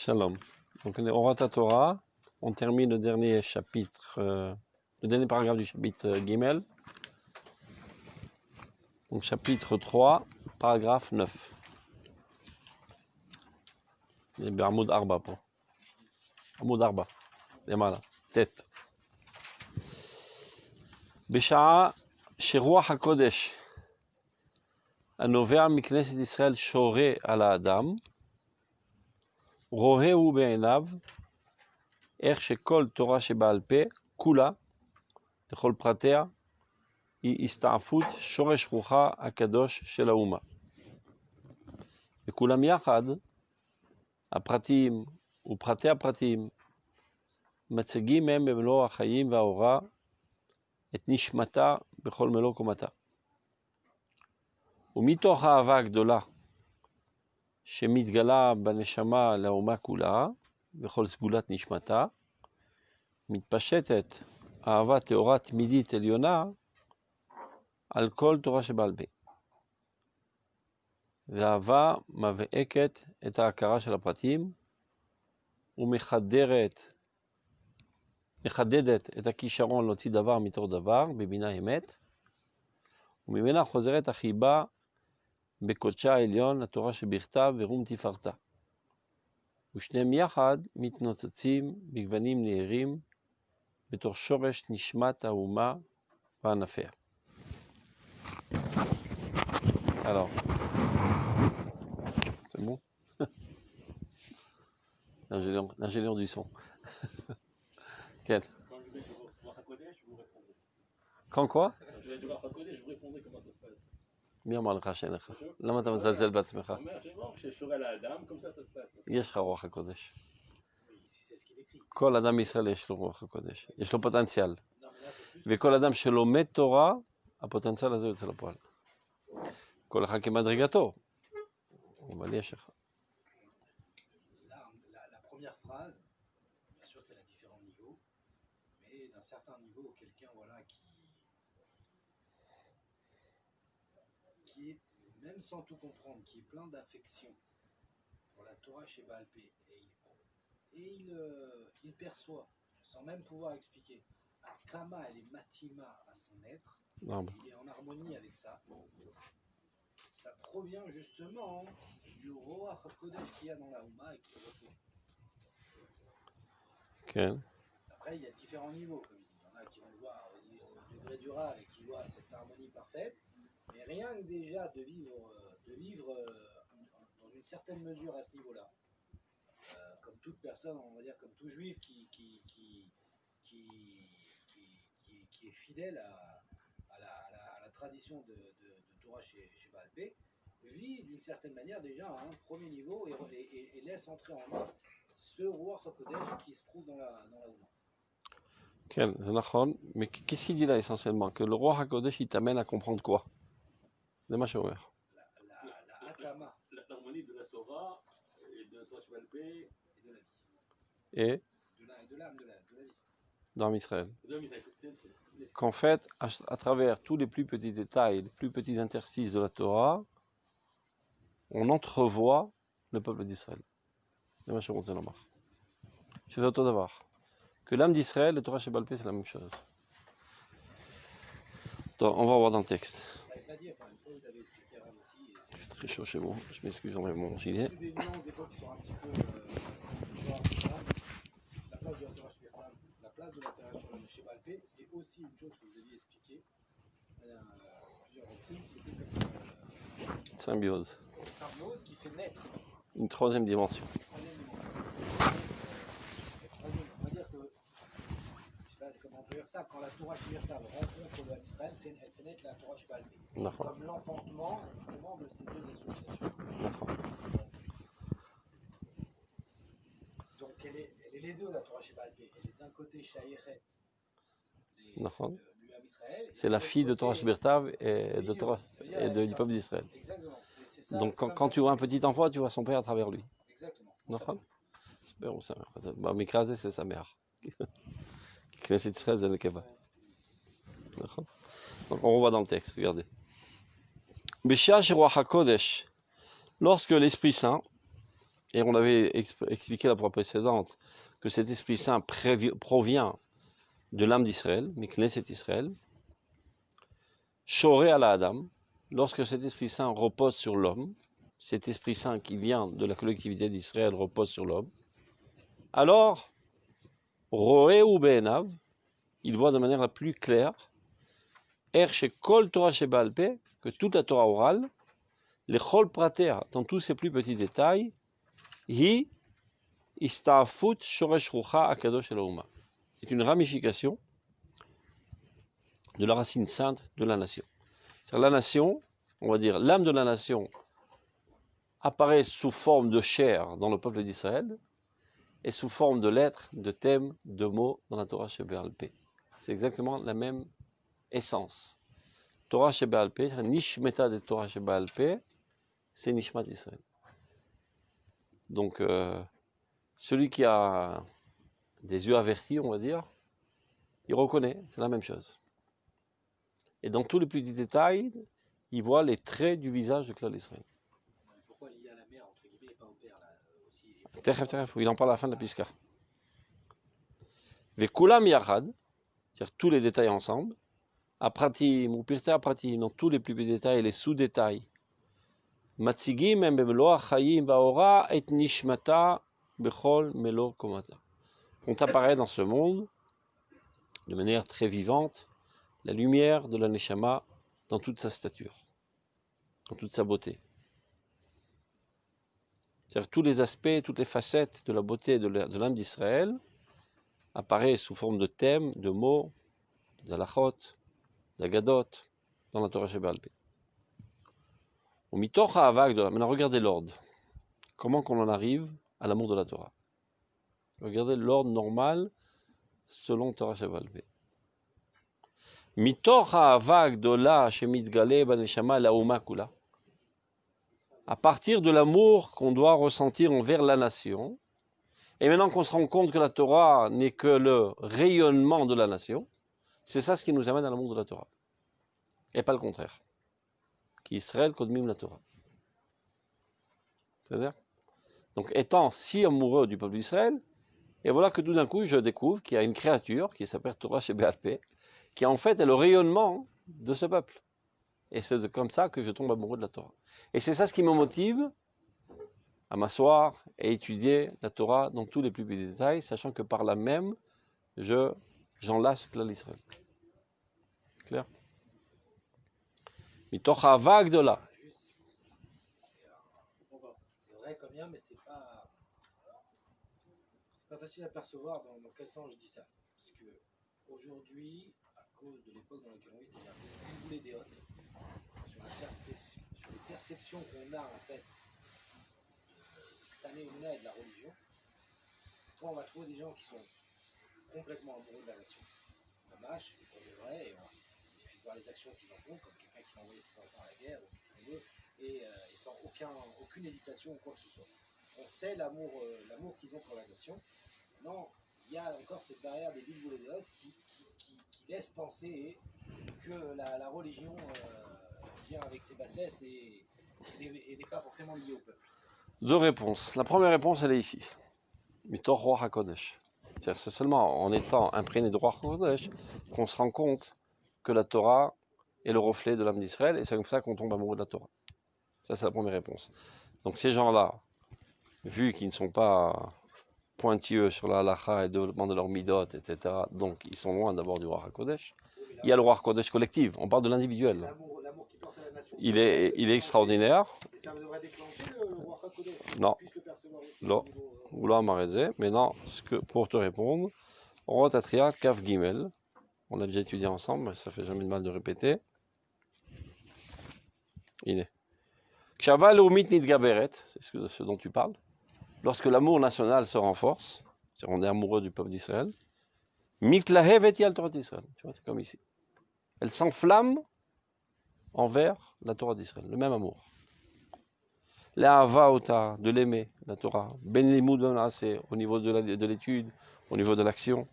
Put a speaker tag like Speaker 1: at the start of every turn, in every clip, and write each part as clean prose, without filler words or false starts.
Speaker 1: Shalom. Donc on est au Rata Torah, on termine le dernier chapitre, le dernier paragraphe du chapitre Gimel. Donc chapitre 3, paragraphe 9. Et bien Amoud Arba pour. Amoud Arba. למעלה, ט'. בשעה שרוח הקודש הנובע מכנסת ישראל שורה על האדם, רואה הוא בעיניו איך שכל תורה שבעל פה, כולה, לכל פרטיה, היא הסתעפות שורש רוחה הקדוש של האומה. וכולם יחד, הפרטים ופרטי הפרטים, מציגים הם במלוא החיים והאורה את נשמתה בכל מלוא קומתה. ומתוך האהבה הגדולה שמתגלה בנשמה לאומה כולה, בכל סגולת נשמתה, מתפשטת אהבה טהורה תמידית עליונה על כל תורה שבעל פה. והאהבה מבעקת את ההכרה של הפרטים מחדדת את הכישרון להוציא דבר מתוך דבר בבינה אמת, וממנה חוזרת החיבה בקודשה העליון לתורה שבכתב ורום תפארתה. ושניהם יחד מתנוצצים בגוונים נהירים בתור שורש נשמת האומה וענפיה. Alors, c'est bon? L'ingénieur du son. Quel?
Speaker 2: Quand je vais du Ruach HaKodesh, vous répondez.
Speaker 1: Quand quoi?
Speaker 2: Quand je vais du Ruach HaKodesh, vous répondez comment ça se passe.
Speaker 1: מי אמר לך שאין לך? למה אתה מזלזל בעצמך?
Speaker 2: כששורה לאדם, comme ça se passe.
Speaker 1: יש לך רוח הקודש. כל אדם בישראל יש לו רוח הקודש. יש לו פוטנציאל. וכל אדם שלומד תורה, הפוטנציאל הזה יוצא לפועל. כל אחד כמדרגתו. אבל יש לך.
Speaker 3: La première phrase, bien sûr qu'elle a différents niveaux, mais d'un certain niveau, quelqu'un voilà, qui est, même sans tout comprendre, qui est plein d'affection pour la Torah chez Baal Pé, et il perçoit, sans même pouvoir expliquer, à Kama elle est matima à son être, il est en harmonie avec ça. Ça provient justement du Ruach HaKodesh qu'il y a dans la Ouma et qu'il reçoit.
Speaker 1: Okay.
Speaker 3: Après, il y a différents niveaux, comme il dit. Il y en a qui vont le voir au degré du Rav et qui voient cette harmonie parfaite. Mais rien que déjà de vivre dans une certaine mesure à ce niveau-là, comme toute personne, on va dire comme tout juif qui est fidèle à la tradition de Torah chez Baal Pé, vit d'une certaine manière déjà à un premier niveau et laisse entrer en lui ce Ruach HaKodesh qui se trouve dans la Ouma.
Speaker 1: כן, זה נכון. qu'est-ce qu'il dit là essentiellement? Que le roi HaKodesh il t'amène à comprendre quoi? זה מה שאומר.
Speaker 2: L'harmonie de la Torah et de la Torah Sheba'al Pé et de la vie.
Speaker 1: Et
Speaker 3: de l'âme, de la vie.
Speaker 1: dans Israël.
Speaker 2: De la vie.
Speaker 1: Qu'en fait, à travers tous les plus petits détails, les plus petits interstices de la Torah, on entrevoit le peuple d'Israël. זה מה שרוצה לומר. שזה אותו דבר. Que l'âme d'Israël, la Torah Sheba'al Pé, c'est la même chose. Donc, on va voir dans le texte. C'est très chaud chez vous, je m'excuse, on met mon gilet.
Speaker 3: C'est des nuances des fois qui sont un petit peu la place de la Torah chez Baal Pé et aussi une chose que vous aviez expliqué plusieurs reprises, c'était comme
Speaker 1: Symbiose.
Speaker 3: une symbiose qui fait naître
Speaker 1: une troisième dimension.
Speaker 3: On va dire que, je sais pas comment on peut dire ça, quand la Torah Sheba'al rencontre le Ham Israël, elle fait naître la Torah Sheba'al Pé. Comme l'enfantement justement de ces deux associations. Donc elle est les deux, la Torah Sheba'al Pé. Elle est d'un côté Shayechet, du Ham Israël.
Speaker 1: C'est la fille de Torah Sheba'al et du peuple d'Israël.
Speaker 3: Exactement. C'est ça,
Speaker 1: donc quand tu vois un petit enfant, tu vois son père à travers lui.
Speaker 3: Exactement.
Speaker 1: Super, on s'améra. Bah, Mikrazé, c'est sa mère. Knesset Israël, c'est le Keva. Donc on revoit dans le texte, regardez. Beshia Ruach HaKodesh, lorsque l'Esprit Saint, Et on avait expliqué la fois précédente que cet Esprit Saint provient de l'âme d'Israël, mais Knesset Israël. Shoré à la Adam, lorsque cet Esprit Saint repose sur l'homme, cet Esprit Saint qui vient de la collectivité d'Israël repose sur l'homme, alors, Roé ou Be'enav, il voit de manière la plus claire, Kol Torah Sheba'al Peh, que toute la Torah orale, les Chol Prater, dans tous ses plus petits détails, Hi Ista'afut Shoresh Rucha Akadosh Elohuma, est une ramification de la racine sainte de la nation. C'est-à-dire la nation, on va dire l'âme de la nation, apparaît sous forme de chair dans le peuple d'Israël et sous forme de lettres, de thèmes, de mots dans la Torah Sheba'al Peh. C'est exactement la même essence. Torah Sheba'al Peh, Nishmeta de Torah Sheba'al Peh, c'est Nishmat Israël. Donc, celui qui a des yeux avertis, on va dire, il reconnaît, c'est la même chose. Et dans tous les petits détails, il voit les traits du visage de Klal Israël.
Speaker 3: Pourquoi il y a la mère, entre guillemets, et pas au père, là, aussi?
Speaker 1: Il en parle à la fin de la Piska. Vekulam Yachad, c'est-à-dire tous les détails ensemble, Apratim, ou Pirtei Apratim, dans tous les plus petits détails et les sous-détails, Matsigim em bemelo achayim vaora et nishmata bechol melo komata, font apparaître dans ce monde, de manière très vivante, la lumière de la Neshama dans toute sa stature, dans toute sa beauté. C'est-à-dire tous les aspects, toutes les facettes de la beauté de l'âme d'Israël apparaissent sous forme de thèmes, de mots, d'alachot, d'agadot, dans la Torah Sheba'al Peh. Au mitoch ha'avak de la... Maintenant regardez l'ordre. Comment qu'on en arrive à l'amour de la Torah. Regardez l'ordre normal selon Torah Sheba'al Peh. Mitoch ha'avak de la shemitgale baneshama lauma kula. À partir de l'amour qu'on doit ressentir envers la nation, et maintenant qu'on se rend compte que la Torah n'est que le rayonnement de la nation, c'est ça ce qui nous amène à l'amour de la Torah. Et pas le contraire. Qui Israël kodmim la Torah. C'est-à-dire, donc étant si amoureux du peuple d'Israël, et voilà que tout d'un coup je découvre qu'il y a une créature qui s'appelle Torah Sheba'al Peh, qui en fait est le rayonnement de ce peuple. Et c'est comme ça que je tombe amoureux de la Torah. Et c'est ça ce qui me motive à m'asseoir et étudier la Torah dans tous les plus petits détails, sachant que par là même, j'enlace Klal Israël. Clair? Mitoch ha'avak de là.
Speaker 3: C'est vrai comme bien, mais c'est pas facile à percevoir dans quel sens je dis ça. Parce que aujourd'hui, à cause de l'époque dans laquelle on vit, c'est-à-dire les déotes, sur les perceptions qu'on a en fait de et de la religion, on va trouver des gens qui sont complètement amoureux de la nation. Mamash, c'est pour de vrai, et il suffit de voir les actions qu'ils en font, comme quelqu'un qui va envoyer ses enfants à la guerre, ou tout ce qu'on veut, et sans aucune hésitation ou quoi que ce soit. On sait l'amour qu'ils ont pour la nation. Non, il y a encore cette barrière des bilboulodéotes qui laisse penser que la religion vient avec ses bassesses et n'est pas forcément liée au peuple.
Speaker 1: Deux réponses. La première réponse, elle est ici. Mitoch Ruach HaKodesh. C'est seulement en étant imprégné de Ruach HaKodesh qu'on se rend compte que la Torah est le reflet de l'âme d'Israël, et c'est comme ça qu'on tombe amoureux de la Torah. Ça, c'est la première réponse. Donc ces gens-là, vu qu'ils ne sont pas pointilleux sur la halacha et le développement de leur midot, etc., donc ils sont loin d'avoir du Ruach HaKodesh. Il y a le Ruach HaKodesh collectif, on parle de l'individuel.
Speaker 3: L'amour qui porte à la nation.
Speaker 1: Il est extraordinaire.
Speaker 3: Et ça devrait déclencher le Ruach HaKodesh.
Speaker 1: Non. Non. Oula Marézé. Mais non, pour te répondre, Rotatria, Kaf Gimel, on a déjà étudié ensemble, mais ça fait jamais de mal de répéter. Il est. Kshaval Umit Nidgaberet, c'est ce dont tu parles. Lorsque l'amour national se renforce, c'est-à-dire on est amoureux du peuple d'Israël, Mitlahev et Yal Torah d'Israël. Tu vois, c'est comme ici. Elle s'enflamme envers la Torah d'Israël, le même amour. L'Ahava Ota, de l'aimer, la Torah. Ben Limud Ben Naaseh, au niveau de l'étude, au niveau de l'action.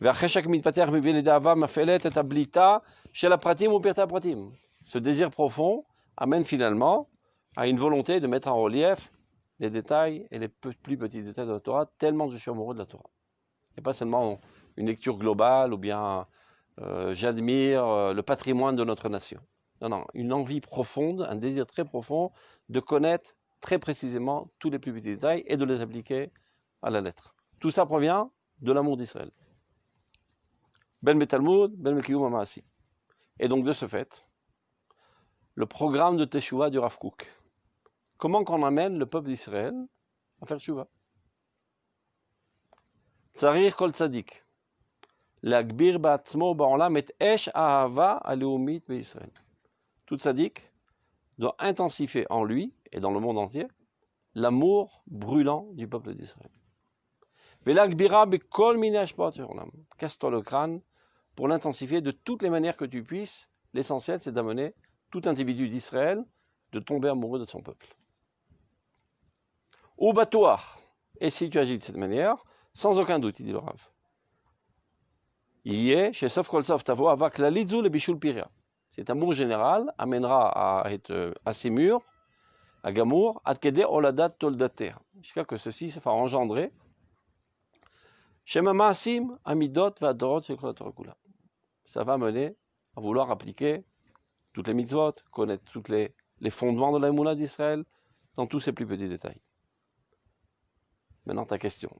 Speaker 1: Ve'acheshak mitpater mivele d'Ahava mafelet et ablita chez la pratim ou pirta pratim. Ce désir profond amène finalement à une volonté de mettre en relief les détails et les plus petits détails de la Torah, tellement je suis amoureux de la Torah. Et pas seulement une lecture globale ou bien j'admire le patrimoine de notre nation. Non, non, une envie profonde, un désir très profond de connaître très précisément tous les plus petits détails et de les appliquer à la lettre. Tout ça provient de l'amour d'Israël. Ben Talmud, Ben Mekiyum Amaasi. Et donc de ce fait, le programme de Teshuvah du Rav Kook. Comment qu'on amène le peuple d'Israël à faire Teshuvah? Tzarir kol tzadik. L'agbir ba'atzmo ba'olam et esh ahava aleumit be'Israël. Tout tzadik doit intensifier en lui et dans le monde entier l'amour brûlant du peuple d'Israël. Ve'lagbira be'kol minei hashpa'ot olam. Casse-toi le crâne pour l'intensifier de toutes les manières que tu puisses. L'essentiel, c'est d'amener tout individu d'Israël de tomber amoureux de son peuple. Ou batouar. Et si tu agis de cette manière, sans aucun doute, il dit le Rav, il y est, chez Sof Kol Sof Tavo, Avak la Lidzou le Bishul Piria. Cet amour général amènera à être assez mûr, à Gamour, Adkede Oladat Toldater, jusqu'à que ceci se fasse engendrer. Shema Maasim, Amidot, Vadorot, Sekolatorokula. Ça va mener à vouloir appliquer toutes les mitzvot, connaître tous les fondements de la Moula d'Israël dans tous ses plus petits détails. Maintenant ta question.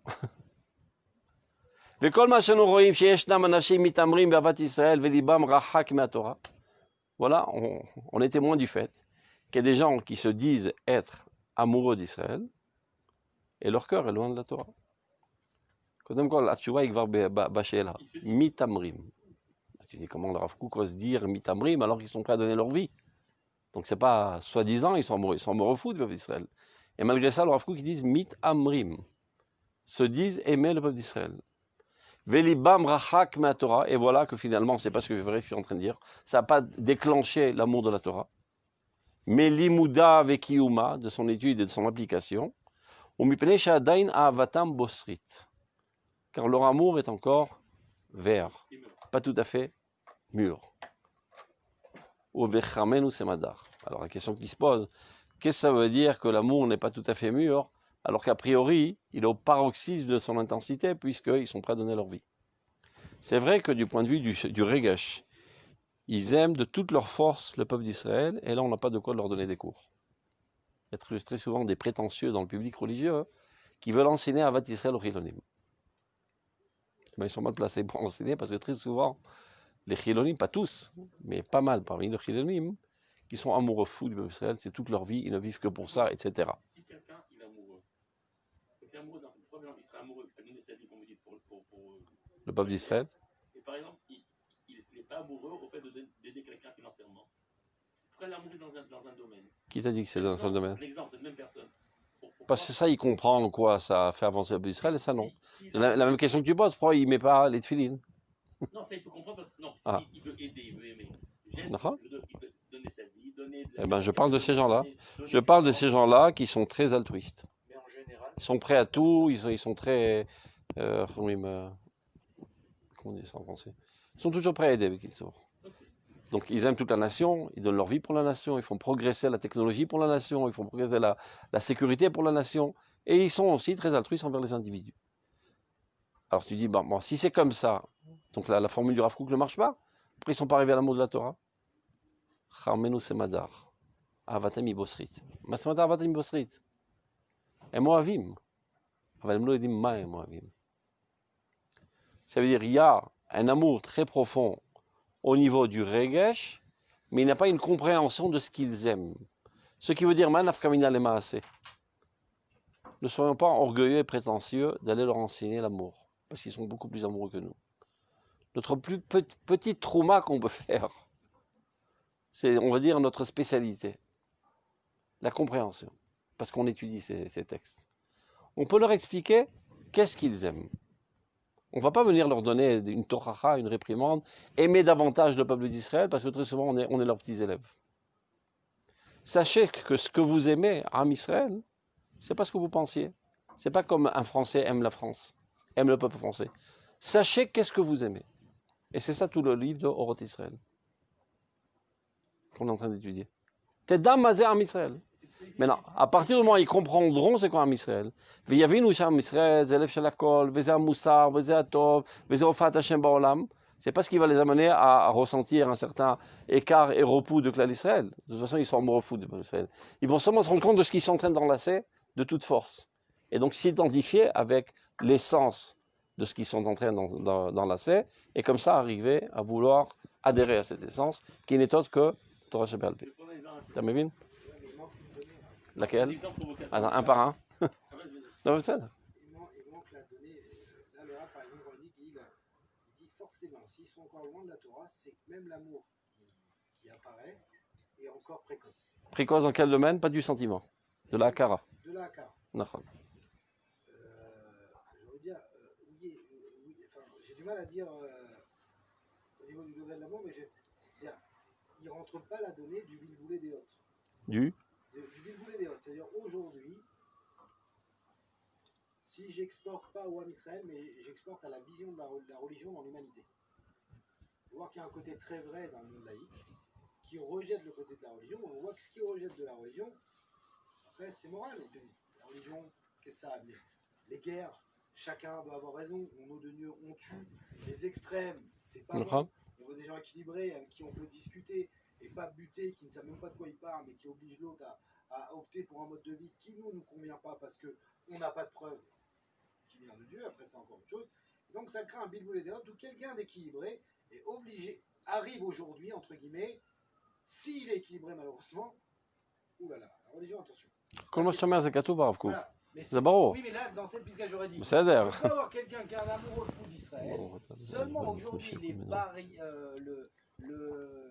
Speaker 1: Voilà, on est témoin du fait qu'il y a des gens qui se disent être amoureux d'Israël et leur cœur est loin de la Torah. Mitamrim. Tu dis comment le Rav Kook ose dire mitamrim alors qu'ils sont prêts à donner leur vie. Donc c'est pas soi-disant, ils sont amoureux fous du peuple d'Israël. Et malgré ça, le Rav Kook ils disent mitamrim, se disent aimer le peuple d'Israël. Velibam rachak ma Torah, et voilà que finalement, c'est pas ce que je suis en train de dire, ça n'a pas déclenché l'amour de la Torah, mais l'imouda vekiyuma, de son étude et de son application, ou mipnei shadain avatam bosrit, car leur amour est encore vert, pas tout à fait mûr. Ou vechamenu semadar. Alors la question qui se pose, qu'est-ce que ça veut dire que l'amour n'est pas tout à fait mûr, alors qu'a priori, il est au paroxysme de son intensité, puisqu'ils sont prêts à donner leur vie. C'est vrai que du point de vue du Regesh, ils aiment de toute leur force le peuple d'Israël, et là on n'a pas de quoi leur donner des cours. Il y a très souvent des prétentieux dans le public religieux qui veulent enseigner Avat Israël aux Chilonim. Mais ils sont mal placés pour enseigner, parce que très souvent, les Chilonim, pas tous, mais pas mal parmi les Chilonim, qui sont amoureux fous du peuple d'Israël, c'est toute leur vie, ils ne vivent que pour ça, etc.
Speaker 2: Si quelqu'un il est amoureux, il serait amoureux, il donner sa vie, comme vous dites, pour
Speaker 1: le peuple d'Israël.
Speaker 2: Et par exemple, il n'est pas amoureux au fait d'aider quelqu'un financièrement. Pourquoi il est amoureux dans un domaine?
Speaker 1: Qui t'a dit que c'est dans un domaine?
Speaker 2: L'exemple, c'est la même personne.
Speaker 1: Parce que ça, il comprend en quoi ça fait avancer le peuple d'Israël, et ça non. La même question que tu poses, pourquoi il ne met pas les tefilines?
Speaker 2: Non, ça il peut comprendre, parce que non, il veut aider, il veut aimer. Il veut donner sa vie, donner...
Speaker 1: Eh bien, je parle de ces gens-là. Je parle de ces gens-là qui sont très altruistes.
Speaker 3: Mais en général,
Speaker 1: Ils sont prêts à tout, ils sont très... comment on dit ça en français? Ils sont toujours prêts à aider avec ils sont. Donc ils aiment toute la nation, ils donnent leur vie pour la nation, ils font progresser la technologie pour la nation, ils font progresser la sécurité pour la nation, et ils sont aussi très altruistes envers les individus. Alors tu dis, bon, si c'est comme ça, donc la formule du Rav Kook ne marche pas, après ils ne sont pas arrivés à l'amour de la Torah. Charmenu semadar, avatem ibosrit. Masemadar avatem ibosrit. Et moavim. Aval mlo edim ma moavim. Ça veut dire il y a un amour très profond au niveau du Regesh, mais il n'y a pas une compréhension de ce qu'ils aiment. Ce qui veut dire manaf kamina le maaseh. Ne soyons pas orgueilleux et prétentieux d'aller leur enseigner l'amour, parce qu'ils sont beaucoup plus amoureux que nous. Notre plus petite trauma qu'on peut faire, c'est, on va dire, notre spécialité, la compréhension, parce qu'on étudie ces textes. On peut leur expliquer qu'est-ce qu'ils aiment. On ne va pas venir leur donner une toracha, une réprimande, aimer davantage le peuple d'Israël, parce que très souvent, on est leurs petits élèves. Sachez que ce que vous aimez, Am Israël, c'est pas ce que vous pensiez. C'est pas comme un Français aime la France, aime le peuple français. Sachez qu'est-ce que vous aimez. Et c'est ça tout le livre de Orot Israël qu'on est en train d'étudier. Tedam Mazé Am Israël. Maintenant, à partir du moment où ils comprendront c'est quoi un Israël, ויבינו שם ישראל, זה לב של הכל, וזה המוסר, וזה הטוב, וזה הופעת השם בעולם, c'est pas ce qui va les amener à ressentir un certain écart et repos de Klal Israël. De toute façon, ils sont amoureux fous de Klal Israël. Ils vont seulement se rendre compte de ce qu'ils sont en train d'enlacer de toute force. Et donc s'identifier avec l'essence de ce qu'ils sont en train d'enlacer, et comme ça arriver à vouloir adhérer à cette essence, qui n'est autre que Torah Sheba'al Peh. T'as mis bien? Laquelle? Attends, un par un. Non, c'est ça.
Speaker 3: Il manque la donnée. Là, le Rav, par exemple, quand il dit forcément, s'ils sont encore loin de la Torah, c'est que même l'amour qui apparaît est encore précoce.
Speaker 1: Précoce dans quel domaine? Pas du sentiment. De la hakara.
Speaker 3: De la hakara.
Speaker 1: D'accord.
Speaker 3: Je veux dire, oui, enfin, j'ai du mal à dire au niveau du degré de l'amour, mais il ne rentre pas la donnée du bilboulé des hôtes.
Speaker 1: Du
Speaker 3: bilboulé des hôtes. C'est-à-dire aujourd'hui, si j'exporte pas au Ham Israël, mais j'exporte à la vision de la religion dans l'humanité. On voit qu'il y a un côté très vrai dans le monde laïque qui rejette le côté de la religion. On voit que ce qui rejette de la religion, après c'est moral. La religion, qu'est-ce que ça a amené? Les guerres, chacun doit avoir raison. On ose de Dieu, on tue. Les extrêmes, c'est pas bon. On veut des gens équilibrés avec qui on peut discuter et pas buter, qui ne savent même pas de quoi ils parlent, mais qui obligent l'autre à opter pour un mode de vie qui nous convient pas parce qu'on n'a pas de preuve qui vient de Dieu. Après, c'est encore autre chose. Et donc, ça crée un bilboulé des hôtes où quelqu'un d'équilibré est obligé, arrive aujourd'hui, entre guillemets, s'il est équilibré malheureusement, oulala, la religion, attention.
Speaker 1: Comment je te mets, c'est Katoub, Rav Kook.
Speaker 3: C'est
Speaker 1: bon.
Speaker 3: Oui, mais là, dans cette piste, j'aurais dit.
Speaker 1: C'est d'ailleurs.
Speaker 3: Tu peux avoir quelqu'un qui est un amoureux fou d'Israël. Seulement aujourd'hui, le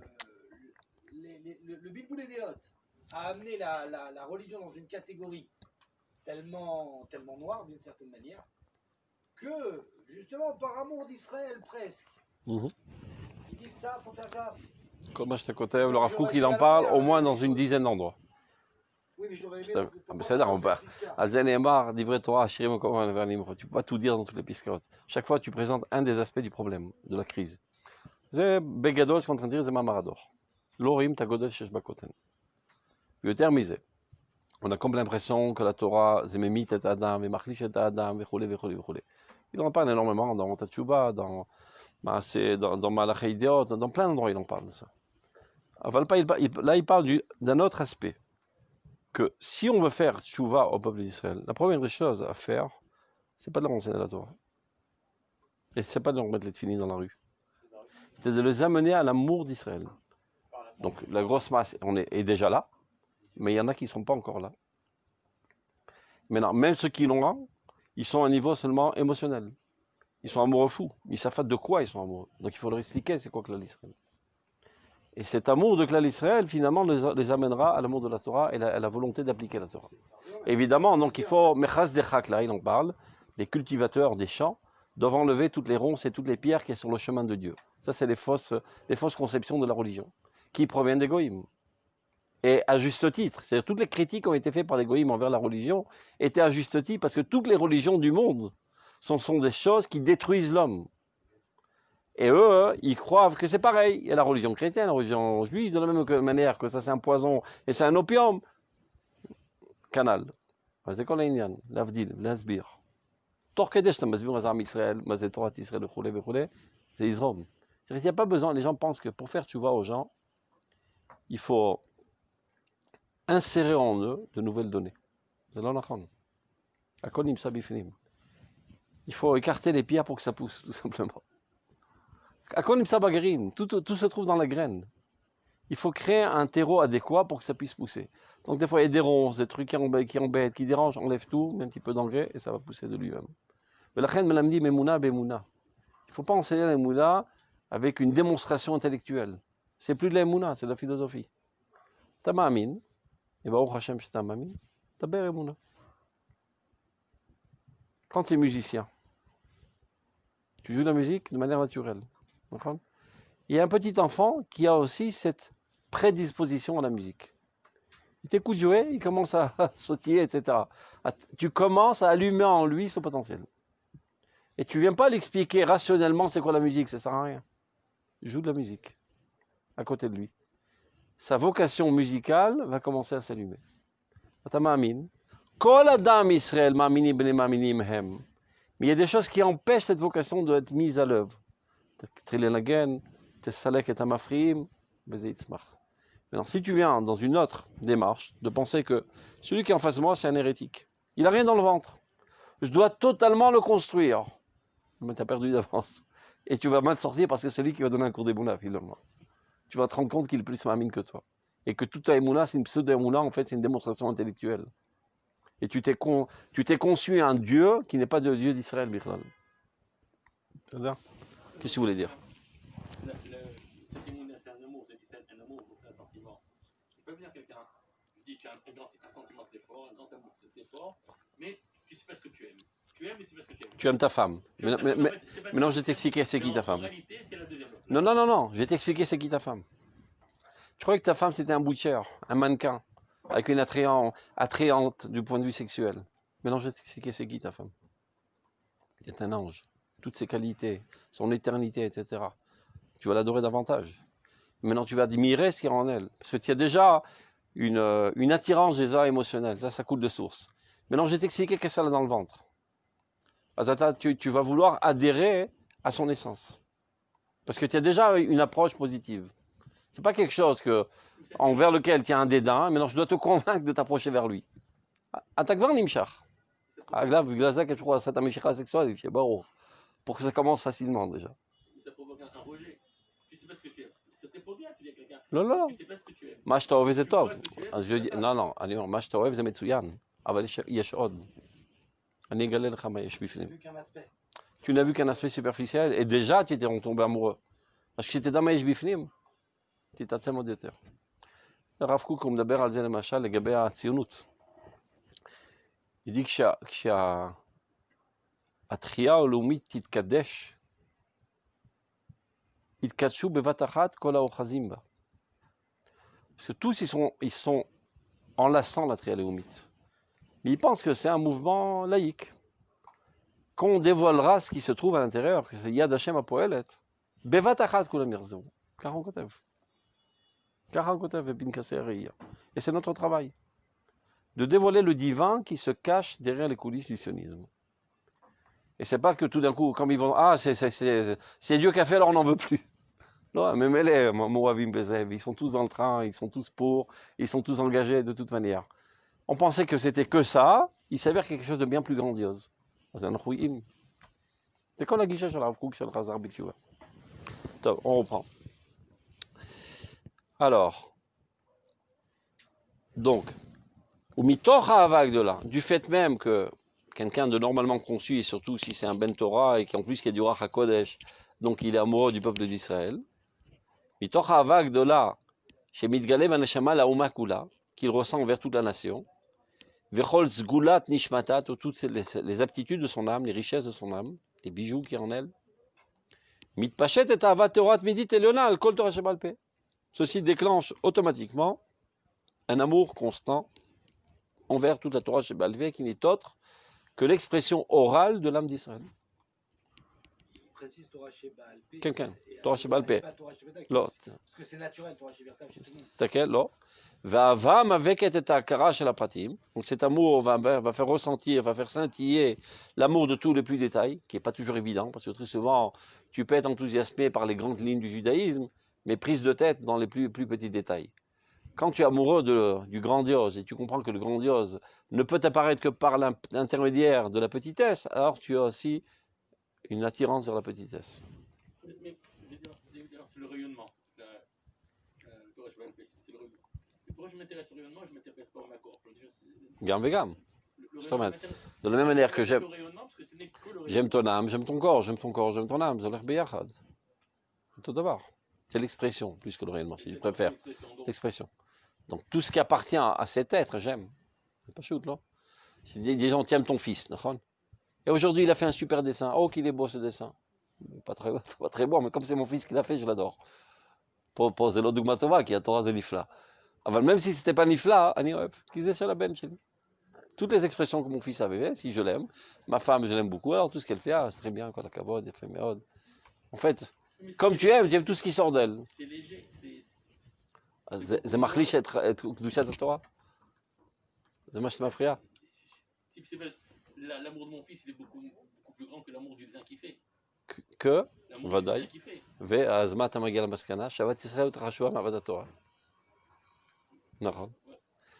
Speaker 3: bilboulé des hôtes a amené la religion dans une catégorie tellement noire d'une certaine manière que justement par amour d'Israël presque. Ils disent ça, faut faire gaffe.
Speaker 1: Comment je te côté, le Rav Kook, il en parle au moins dans une dizaine d'endroits.
Speaker 3: Oui, mais j'aurais aimé.
Speaker 1: C'est on va. Al-Zanemar, Divrei Torah, Shirim, comment tu peux pas tout dire dans toutes les piscottes. Chaque fois, tu présentes un des aspects du problème, de la crise. C'est Begadol, ce qu'on est en train de dire, c'est Mamarador. L'Orim, Tagodel, Sheshbakoten. Le terme, on a comme l'impression que la Torah, c'est Memit et Adam, et Machlish et Adam, et Choulé, et Choulé, et Choulé. Il en parle énormément dans Tatshuba, dans Malachei Ideot, dans plein d'endroits, il en parle de ça. Là, il parle d'un autre aspect. Que si on veut faire tchouva au peuple d'Israël, la première des choses à faire, c'est pas de leur enseigner la Torah. Et c'est pas de leur mettre les tefilines dans la rue. C'est de les amener à l'amour d'Israël. Donc la grosse masse est déjà là, mais il y en a qui ne sont pas encore là. Maintenant, même ceux qui l'ont là, ils sont à un niveau seulement émotionnel. Ils sont amoureux fous. Ils savent de quoi ils sont amoureux. Donc il faut leur expliquer c'est quoi que l'Israël. Et cet amour de Klal Israël, finalement, les amènera à l'amour de la Torah et à la volonté d'appliquer la Torah. Évidemment, donc il faut, Mechaz Dechak, là, il en parle, les cultivateurs des champs doivent enlever toutes les ronces et toutes les pierres qui sont sur le chemin de Dieu. Ça, c'est les fausses conceptions de la religion, qui proviennent des goïms. Et à juste titre, c'est-à-dire toutes les critiques qui ont été faites par les goïms envers la religion étaient à juste titre, parce que toutes les religions du monde sont des choses qui détruisent l'homme. Et eux, ils croient que c'est pareil. Il y a la religion chrétienne, la religion juive, de la même manière que ça c'est un poison et c'est un opium. Canal. C'est quoi l'Indian? L'Avdil, l'Asbir. Tort que d'être Masbir, Mazam Israël, Mazet Torah Israël, c'est Israël. Il n'y a pas besoin, les gens pensent que pour faire tchouva aux gens, il faut insérer en eux de nouvelles données. C'est l'onachon. Akonim Sabifnim. Il faut écarter les pierres pour que ça pousse, tout simplement. Tout se trouve dans la graine. Il faut créer un terreau adéquat pour que ça puisse pousser. Donc des fois il y a des ronces, des trucs qui embêtent, qui dérangent, enlève tout, mets un petit peu d'engrais et ça va pousser de lui-même. Mais la reine me l'a dit, Memouna, Bemouna. Il ne faut pas enseigner la Memouna avec une démonstration intellectuelle. C'est plus de la Memouna, c'est de la philosophie. Tama'amin, et Baruch Hashem Shetamamin, Taber Memouna. Quand tu es musicien, tu joues la musique de manière naturelle. Il y a un petit enfant qui a aussi cette prédisposition à la musique. Il t'écoute jouer, il commence à sautiller, etc. Tu commences à allumer en lui son potentiel. Et tu ne viens pas l'expliquer rationnellement c'est quoi la musique, ça ne sert à rien. Il joue de la musique à côté de lui. Sa vocation musicale va commencer à s'allumer. אתה מאמין. כל אדם ישראל מאמינים בני מאמינים הם. Mais il y a des choses qui empêchent cette vocation d'être mise à l'œuvre. תתחיל לנגן, תסלק את המפריעים, וזה יצמח. Maintenant, si tu viens dans une autre démarche, de penser que celui qui est en face de moi, c'est un hérétique. Il n'a rien dans le ventre. Je dois totalement le construire. Mais tu as perdu d'avance. Et tu vas mal sortir parce que c'est lui qui va donner un cours d'émouna, finalement. Tu vas te rendre compte qu'il est plus mamine que toi. Et que toute ta émouna, c'est une pseudo-émouna, en fait, c'est une démonstration intellectuelle. Et tu t'es conçu un Dieu qui n'est pas le Dieu d'Israël, Bichlal. C'est-à-dire ? Qu'est-ce que tu voulais dire ?
Speaker 2: Cet émouna, c'est un amour, c'est un amour, c'est un sentiment. Il peut venir quelqu'un, je dis qu'il y a un sentiment très fort, un grand amour très fort, mais tu ne sais pas ce que tu aimes. Tu aimes, mais tu ne sais pas ce que tu aimes.
Speaker 1: Tu aimes ta femme. Maintenant, je vais t'expliquer c'est qui ta femme.
Speaker 2: En réalité, c'est la deuxième.
Speaker 1: Non, je vais t'expliquer c'est qui ta femme. Je croyais que ta femme, c'était un butcher, un mannequin, avec une attrayante du point de vue sexuel. Maintenant, je vais t'expliquer c'est qui ta femme. C'est un ange. Toutes ses qualités, son éternité, etc. Tu vas l'adorer davantage. Maintenant, tu vas admirer ce qu'il y a en elle. Parce que tu as déjà une attirance déjà émotionnelle. Ça coule de source. Maintenant, je vais t'expliquer qu'est-ce qu'elle a dans le ventre. Azata, tu vas vouloir adhérer à son essence. Parce que tu as déjà une approche positive. Ce n'est pas quelque chose envers lequel tu as un dédain. Maintenant, je dois te convaincre de t'approcher vers lui. Atakvar nimshach. Aglav, glazak, et tu crois, ça t'a méchira sexuel, c'est bon. Pour que ça commence facilement déjà.
Speaker 2: Ça provoque un rejet. Tu ne sais pas ce que tu aimes. C'était pas bien, tu dis à quelqu'un.
Speaker 1: Non.
Speaker 2: Tu ne sais pas ce que tu aimes.
Speaker 1: מה שאתה אוהב זה טוב. אז לא, אני אומר, מה שאתה אוהב זה מצוין. אבל יש עוד. אני אגלה לך מה יש בפנים. Tu n'as vu qu'un aspect superficiel, et déjà tu étais retombé amoureux. parce que כשאתה יודע מה יש בפנים, תתעצם עוד יותר. הרב קוק הוא מדבר על זה למשל לגבי הציונות. il dit כשהתחייה הלאומית תתקדש, יתקדשו בבת אחת כל האוחזים בה. Parce que tous ils sont enlaçant la trialéomite. Mais ils pensent que c'est un mouvement laïque. Quand on dévoilera ce qui se trouve à l'intérieur, que c'est Yad Hashem HaPoelet, Bevat Achat Kulam Yerzeu. Karan Kotev et Pinkasei Re'iyah. Et c'est notre travail. De dévoiler le divin qui se cache derrière les coulisses du sionisme. Et c'est pas que tout d'un coup, comme ils vont, c'est Dieu qui a fait, alors on n'en veut plus. Non, même les Moavim Bezev, ils sont tous dans le train, ils sont tous pour, ils sont tous engagés de toute manière. On pensait que c'était que ça, il s'avère quelque chose de bien plus grandiose. C'est comme la guichette sur la Kouk, sur le Khazar Bitshuva. On reprend. Alors, donc, au mitocha avag de là, du fait même que quelqu'un de normalement conçu, et surtout si c'est un Ben Torah, et qu'en plus il y a du Ruach HaKodesh, donc il est amoureux du peuple d'Israël, mitocha avag de là, chez Mitgalem Anashama la Umakula, qu'il ressent envers toute la nation, Vechol Zgulat Nishmatat, toutes les aptitudes de son âme, les richesses de son âme, les bijoux qui en elle. Mitpachet et Avat Teorat Midit Eliona al Kol Torah Shebal Peh. Ceci déclenche automatiquement un amour constant envers toute la Torah Shebal Peh qui n'est autre que l'expression orale de l'âme d'Israël.
Speaker 3: Il précise Torah Shebal Peh.
Speaker 1: Quelqu'un, Torah Shebal Peh.
Speaker 3: Parce que c'est naturel, Torah Shebal Peh.
Speaker 1: C'est laquelle, là? Va'avam avec et akara shel hapratim. Donc cet amour va faire ressentir, va faire scintiller l'amour de tous les plus détails, qui n'est pas toujours évident, parce que très souvent, tu peux être enthousiasmé par les grandes lignes du judaïsme, mais prise de tête dans les plus petits détails. Quand tu es amoureux du grandiose, et tu comprends que le grandiose ne peut apparaître que par l'intermédiaire de la petitesse, alors tu as aussi une attirance vers la petitesse.
Speaker 2: Mais c'est le rayonnement. Torah Shebal Peh, c'est le rayonnement. Pourquoi je m'intéresse au rayonnement, je ne m'intéresse pas au macor.
Speaker 1: Gamme et gamme. De la même manière que j'aime ton âme, j'aime ton corps, j'aime ton âme, ça a l'air beyachad. Tout d'abord. C'est l'expression, plus que le rayonnement, si tu préfères. L'expression. Donc tout ce qui appartient à cet être, j'aime. C'est pas chouette, là. Si des gens, tu aimes ton fils, et aujourd'hui il a fait un super dessin. Oh, qu'il est beau ce dessin. Pas très beau, mais comme c'est mon fils qui l'a fait, je l'adore. Pour Zelo Dugmatova, qui a Torah Zenifla. Même si ce n'était pas Nifla, toutes les expressions que mon fils avait, si je l'aime, ma femme je l'aime beaucoup, alors tout ce qu'elle fait, c'est très bien, la kavod, elle fait méod. En fait, comme tu aimes tout ce qui sort d'elle.
Speaker 2: C'est léger,
Speaker 1: c'est machlich et Kdushat Torah. זה מה שמפריע.
Speaker 2: Si c'est pas- L'amour de mon fils, il est beaucoup plus grand que l'amour du deuxième qui fait.
Speaker 1: Que,
Speaker 2: L'amour du
Speaker 1: ודאי,
Speaker 2: deuxième qui fait.
Speaker 1: ואז מה אתה מגיע למסקנה? שאהבת ישראל יותר חשובה מעבודת התורה. נכון.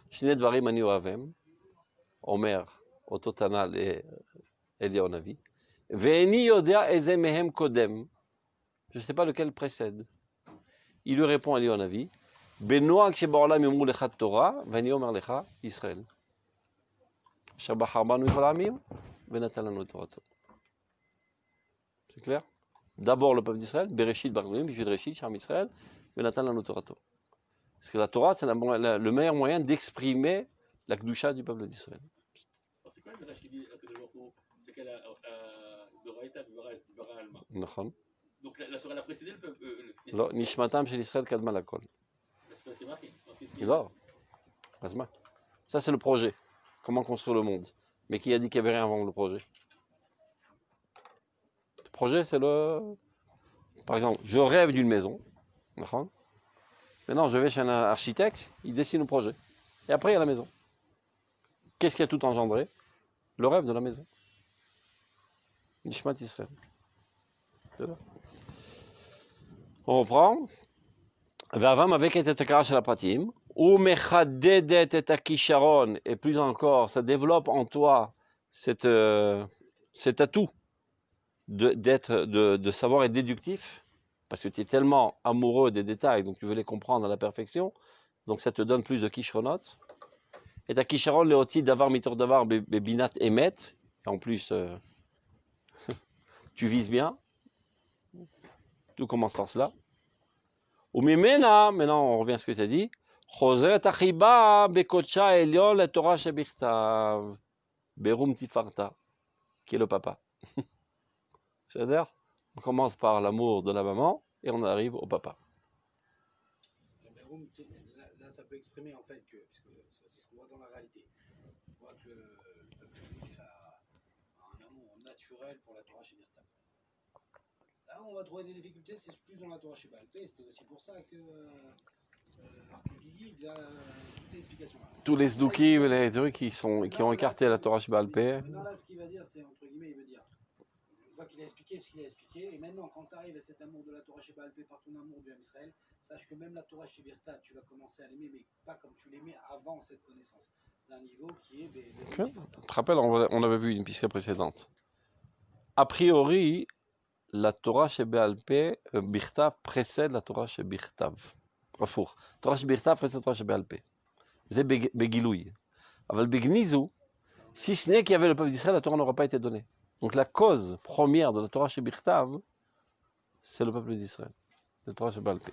Speaker 1: שני דברים אני אוהבם, אומר אותו תנא לאליהו הנביא, ואיני יודע איזה מהם קודם. Je ne sais pas lequel précède. Il lui répond à Eliyahu הנביא, בנוהג שבעולם יאמרו לך תורה, ואני אומר לך ישראל. אשר בחר בנו מכל העמים, ונתן לנו את תורתו. C'est clair? D'abord le peuple d'Israël, Bereshit Bargounim, puis Bereshit, Sham Israël, ונתן לנו תורתו. Parce que la Torah, c'est le meilleur moyen d'exprimer la Kedusha du peuple d'Israël.
Speaker 2: C'est quoi le message qui dit que c'est qu'elle a Doraïta, Bara Alma.
Speaker 1: נכון.
Speaker 2: Donc la Torah, elle a précédé le peuple.
Speaker 1: לא, נשמתם של ישראל קדמה לכל.
Speaker 2: C'est pas ce qui est marqué.
Speaker 1: לא. אז מה? Ça, c'est le projet. Comment construire le monde. Mais qui a dit qu'il n'y avait rien avant le projet? Le projet, c'est le... Par exemple, je rêve d'une maison. D'accord? Maintenant, je vais chez un architecte, il dessine le projet. Et après, il y a la maison. Qu'est-ce qui a tout engendré? Le rêve de la maison. Nishmat Israël. On reprend. Vavam avec et etakara shel hapratim. Ou mechadedet et akisharon. Et plus encore, ça développe en toi cet atout de savoir être déductif. Parce que tu es tellement amoureux des détails, donc tu veux les comprendre à la perfection, donc ça te donne plus de kishronot. Et ta kisharon le otzi davar mitor davar bebinat emet, et en plus tu vises bien, tout commence par cela. Ou mimena, maintenant on revient à ce que tu as dit, chozeret achiba bekocha elyon le Torah shebichtav, berum tifarta, qui est le papa. C'est-à-dire, on commence par l'amour de la maman et on arrive au papa.
Speaker 3: Là, ça peut exprimer en fait que, parce que c'est ce qu'on voit dans la réalité. On voit que le peuple juif a un amour naturel pour la Torah chez Birta. Là, on va trouver des difficultés, c'est plus dans la Torah chez Baal Pé. C'était aussi pour ça que Arki a toutes ces explications-là.
Speaker 1: Tous les Zdoukim et les trucs qui ont écarté la Torah chez Baal Pé.
Speaker 3: Maintenant, là, ce qu'il va dire, c'est entre guillemets, il veut dire. Une fois qu'il a expliqué ce qu'il a expliqué, et maintenant, quand tu arrives à cet amour de la Torah chez Baal Pé par ton amour du Ham Israël, sache que même la Torah chez Birta, tu vas commencer à l'aimer, mais pas comme tu l'aimais avant cette connaissance, d'un niveau qui est.
Speaker 1: Tu te rappelles, on avait vu une piste précédente. A priori, la Torah chez Baal Pé, Birtav précède la Torah chez Birtav. Rafour. Torah chez Birtav précède la Torah chez Baal Pé. C'est Begiloui. Avec Begnizu, si ce n'est qu'il y avait le peuple d'Israël, la Torah n'aurait pas été donnée. Donc la cause première de la Torah chez Birtav, c'est le peuple d'Israël. La Torah chez Baal Pé.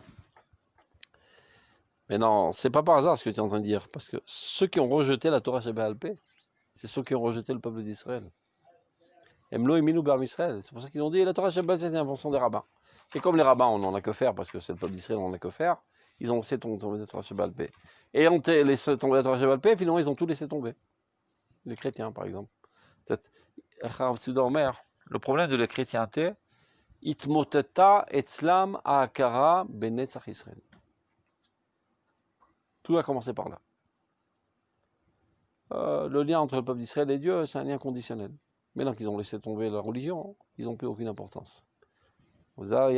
Speaker 1: Mais non, c'est pas par hasard ce que tu es en train de dire, parce que ceux qui ont rejeté la Torah chez Baal Pé, c'est ceux qui ont rejeté le peuple d'Israël. Emlo Eminu Bar Israël. C'est pour ça qu'ils ont dit la Torah chez Baal Pé, c'est l'invention des rabbins. Et comme les rabbins, on n'en a que faire, parce que c'est le peuple d'Israël, on n'en a que faire, ils ont laissé tomber la Torah chez Baal Pé. Et ont laissé tomber la Torah chez Baal Pé, finalement ils ont tout laissé tomber. Les chrétiens, par exemple. Le problème de la chrétienté, Itmoteta etzlam ha'akara benetzach Israël. Tout a commencé par là. Le lien entre le peuple d'Israël et Dieu, c'est un lien conditionnel. Maintenant qu'ils ont laissé tomber la religion, ils n'ont plus aucune importance. Israël,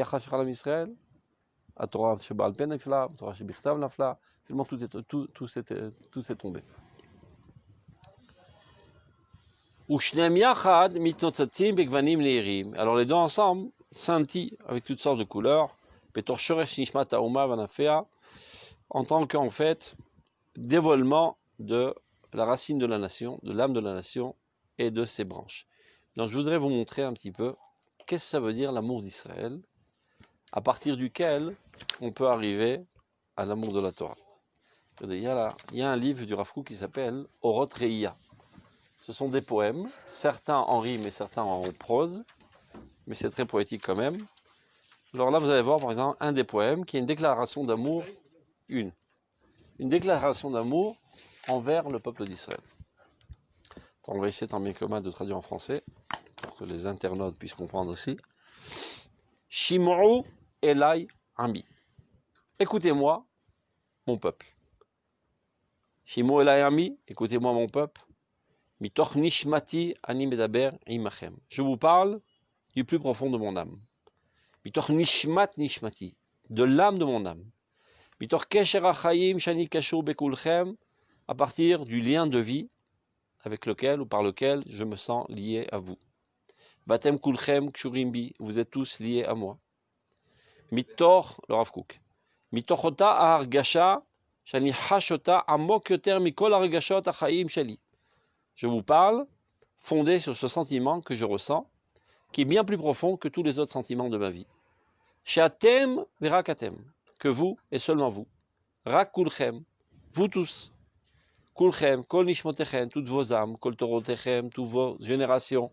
Speaker 1: la Torah chez Baal Pé nafla, la Torah chez Birtav nafla, finalement tout s'est tombé. Alors les deux ensemble scintillent avec toutes sortes de couleurs, en tant qu'en fait dévoilement de la racine de la nation, de l'âme de la nation et de ses branches. Donc je voudrais vous montrer un petit peu qu'est-ce que ça veut dire l'amour d'Israël, à partir duquel on peut arriver à l'amour de la Torah. Il y a un livre du Rav Kook qui s'appelle Orot Reia. Ce sont des poèmes, certains en rime et certains en prose, mais c'est très poétique quand même. Alors là, vous allez voir par exemple un des poèmes qui est une déclaration d'amour, une déclaration d'amour envers le peuple d'Israël. On va essayer tant bien que mal de traduire en français, pour que les internautes puissent comprendre aussi. Shim'u Elai Ami. Écoutez-moi, mon peuple. Shimo elayami, écoutez-moi mon peuple. Mitoch nishmati ani medaber imachem. Je vous parle du plus profond de mon âme. Mitoch nishmat nishmati, de l'âme de mon âme. Mitoch kesher achayim shani kashur bekulchem, à partir du lien de vie avec lequel ou par lequel je me sens lié à vous. Batem kulchem kshurimbi, vous êtes tous liés à moi. Mitoch, le Rav Kook. Mitochota ahargasha shani hashota amok yoter mikol hargashot achayim sheli. Je vous parle fondé sur ce sentiment que je ressens, qui est bien plus profond que tous les autres sentiments de ma vie. Shatem verakatem, que vous et seulement vous. Rak kulchem, vous tous. Kulchem, kol nishmotechem, toutes vos âmes, kol torotechem, toutes vos générations.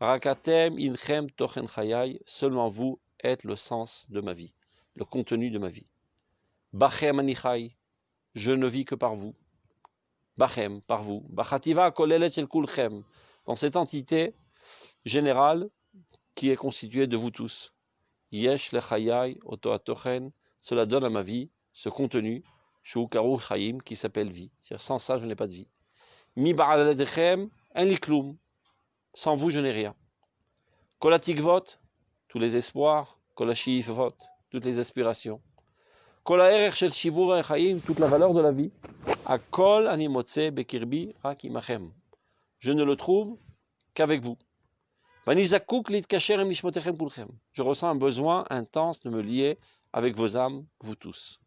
Speaker 1: Rakatem inchem tochen chayai, seulement vous êtes le sens de ma vie, le contenu de ma vie. Bachem anichai, je ne vis que par vous. Bachem, par vous. Bachativa kolelet shel kulchem, dans cette entité générale qui est constituée de vous tous. Yesh lechayai oto atochen, cela donne à ma vie ce contenu, shu karu chayim, qui s'appelle vie. C'est-à-dire sans ça je n'ai pas de vie. Mi ba'aladechem en liklum, sans vous je n'ai rien. Kolatikvot, tous les espoirs, kolashivot, toutes les aspirations. Kolaerech shel shivur chayim, toute la valeur de la vie. Akol animotse bekirbi rak imachem. Je ne le trouve qu'avec vous. Je ressens un besoin intense de me lier avec vos âmes, vous tous.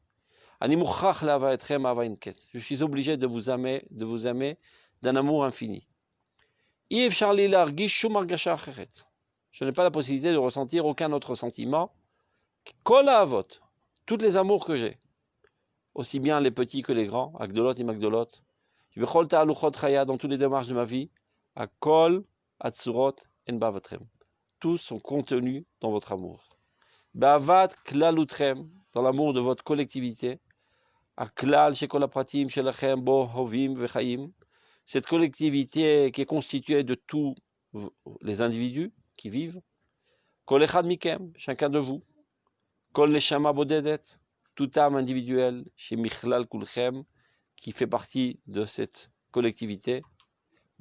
Speaker 1: Je suis obligé de vous aimer d'un amour infini. Je n'ai pas la possibilité de ressentir aucun autre sentiment. Toutes les amours que j'ai, aussi bien les petits que les grands, Agdolot et Magdolot, dans toutes les démarches de ma vie, Akol, Atsurot, tous sont contenus dans votre amour. Ba'avat klalutrem, dans l'amour de votre collectivité. Aklal shekolapratim shelachem bo hovim vechayim. Cette collectivité qui est constituée de tous les individus qui vivent. Kol echad mikem, chacun de vous. Kol neshama bodedet, toute âme individuelle chez michlal kulchem, qui fait partie de cette collectivité.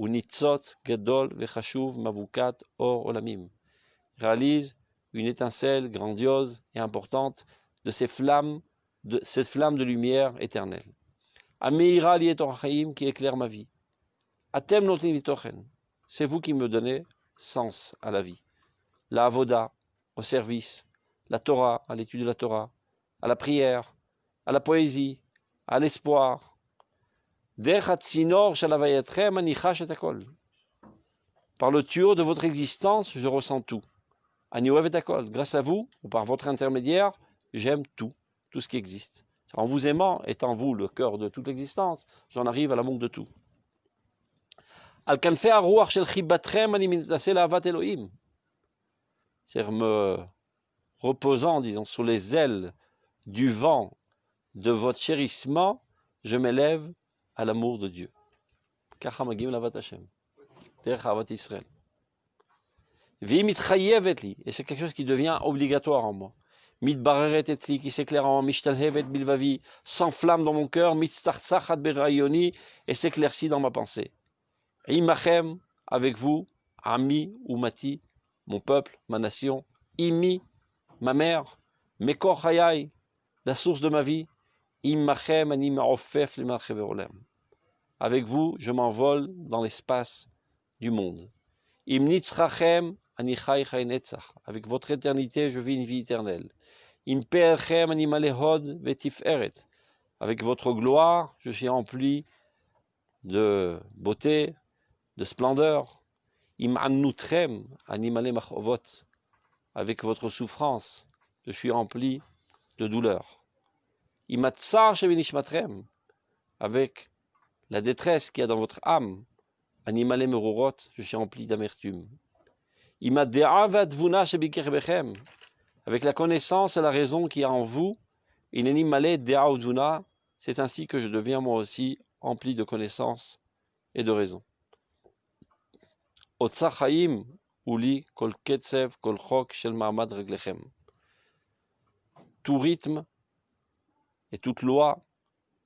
Speaker 1: Unitzot gadol vechashuv mavukat or olamim, réalise une étincelle grandiose et importante de cette flamme de lumière éternelle. Ameira lietorachim, qui éclaire ma vie. Atem notim vitochen, c'est vous qui me donnez sens à la vie. La avoda, au service, la Torah, à l'étude de la Torah, à la prière, à la poésie, à l'espoir. Par le tuyau de votre existence, je ressens tout. Grâce à vous, ou par votre intermédiaire, j'aime tout ce qui existe. En vous aimant, étant vous le cœur de toute l'existence, j'en arrive à l'amour de tout. C'est-à-dire me reposant, disons, sous les ailes du vent de votre chérissement, je m'élève à l'amour de Dieu. Et c'est quelque chose qui devient obligatoire en moi. Qui s'éclaire en moi, s'enflamme dans mon cœur, et s'éclaircit dans ma pensée. Imachem, avec vous, Ami ou Mati, mon peuple, ma nation, Imi, ma mère, Mekor Hayai, la source de ma vie, Imachem ani ma'ofef limarchever olam. Avec vous, je m'envole dans l'espace du monde. Imnitzrachem ani chai chai netzach. Avec votre éternité, je vis une vie éternelle. Impeelchem ani malehod vetiferet. Avec votre gloire, je suis rempli de beauté, de splendeur. Im'annutrem ani male machovot. Avec votre souffrance, je suis rempli de douleur. Imatsar shevinishmatrem. Avec la détresse qu'il y a dans votre âme, animalé merurot, je suis rempli d'amertume. Avec la connaissance et la raison qu'il y a en vous, c'est ainsi que je deviens moi aussi rempli de connaissance et de raison. Tout rythme et toute loi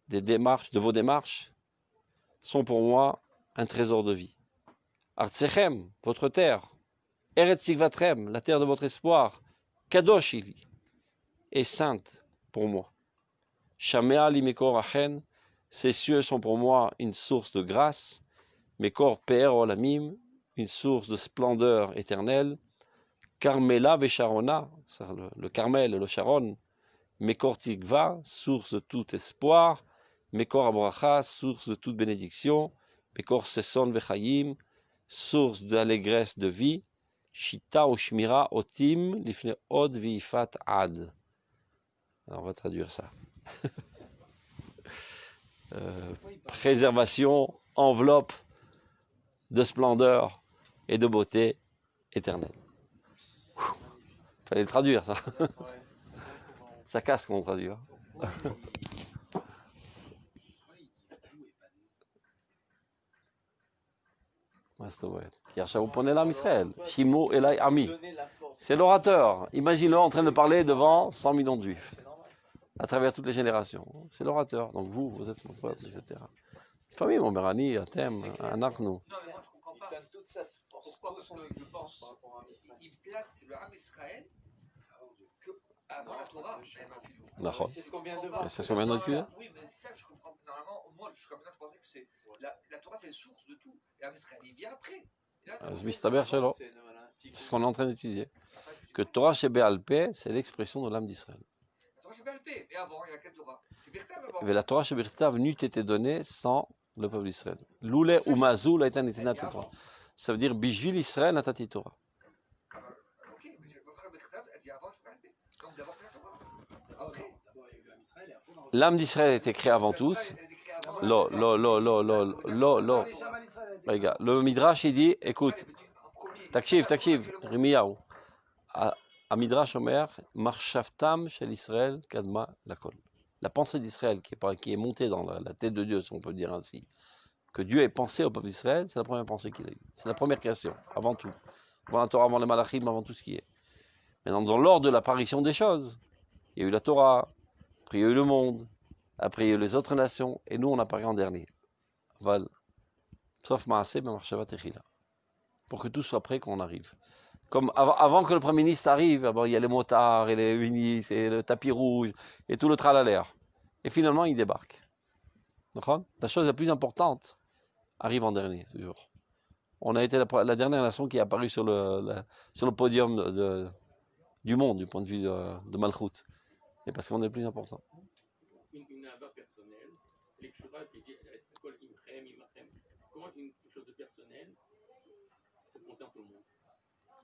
Speaker 1: des démarches, de vos démarches, sont pour moi un trésor de vie. Artsechem, votre terre. Eretz Sigvatrem, la terre de votre espoir. Kadosh ili, est sainte pour moi. Shamea li mekor achen, ces cieux sont pour moi une source de grâce. Mekor pe'er olamim, une source de splendeur éternelle. Carmela vesharona, le Carmel et le Sharon. Mekor Tikva, source de tout espoir. Mekor Abracha, source de toute bénédiction. Mekor Sesson Vechayim, source d'allégresse de vie. Shita ou Shmira Otim, Lifne Od Viifat Ad. Alors on va traduire ça. Préservation, enveloppe de splendeur et de beauté éternelle. Fallait le traduire ça. Ça casse quand on traduit. C'est l'orateur. Imagine-le en train de parler devant 100 millions de juifs, à travers toutes les générations. C'est l'orateur. Donc vous êtes mon peuple, etc. Famille, mon berani, un thème, un arc-nous.
Speaker 4: Il donne toute sa force, toute son existence par rapport à Israël.
Speaker 5: Il place le Ham Israël avant la Torah.
Speaker 4: C'est ce qu'on vient de voir.
Speaker 1: C'est ce qu'on vient de dire.
Speaker 5: Oui, mais c'est ça que je comprends. Normalement, moi, jusqu'à maintenant, je pensais que c'est la Torah, c'est la source de tout. Et Ham Israël, il vient après.
Speaker 1: C'est ce qu'on est en train d'étudier. Que Torah chez Béalpé, c'est l'expression de l'âme d'Israël.
Speaker 5: La Torah chez Béalpé, mais avant, il y a quelle Torah? C'est Birtav avant.
Speaker 1: Mais la Torah chez Birtav n'eût été donnée sans le peuple d'Israël. Loulé ou Mazou l'a été netinat Torah. Ça veut dire Bijvil Israël natati Torah.
Speaker 5: Ok, mais je comprends Birtav, elle vient avant chez Béalpé. Donc d'abord, c'est la Torah. Après.
Speaker 1: L'âme d'Israël a été créée avant tous. Regarde, le Midrash il dit, écoute, Takshiv, Rimiyahu. À Midrash Omer, Marshavtam shel Israël kadma lakol. La pensée d'Israël qui est montée dans la tête de Dieu, si on peut dire ainsi, que Dieu ait pensé au peuple d'Israël, c'est la première pensée qu'il a eue. C'est la première création, avant tout. Avant la Torah, avant les Malachim, avant tout ce qui est. Maintenant, dans l'ordre de l'apparition des choses, il y a eu la Torah, après il y a eu le monde, après il y a eu les autres nations, et nous on apparaît en dernier. Val. Sauf Maaseh, mais Marshava Techila. Pour que tout soit prêt quand on arrive. Comme avant que le Premier ministre arrive, il y a les motards, et les unis, et le tapis rouge, et tout le tralalaire. Et finalement, il débarque. La chose la plus importante arrive en dernier, toujours. On a été la dernière nation qui est apparue sur le podium du monde, du point de vue de Malchut. Et parce qu'on est le plus important.
Speaker 2: Une ava personnelle, les Kshura qui dit Kol Imchem, Imachem. Comment une chose de personnelle, ça concerne tout le monde?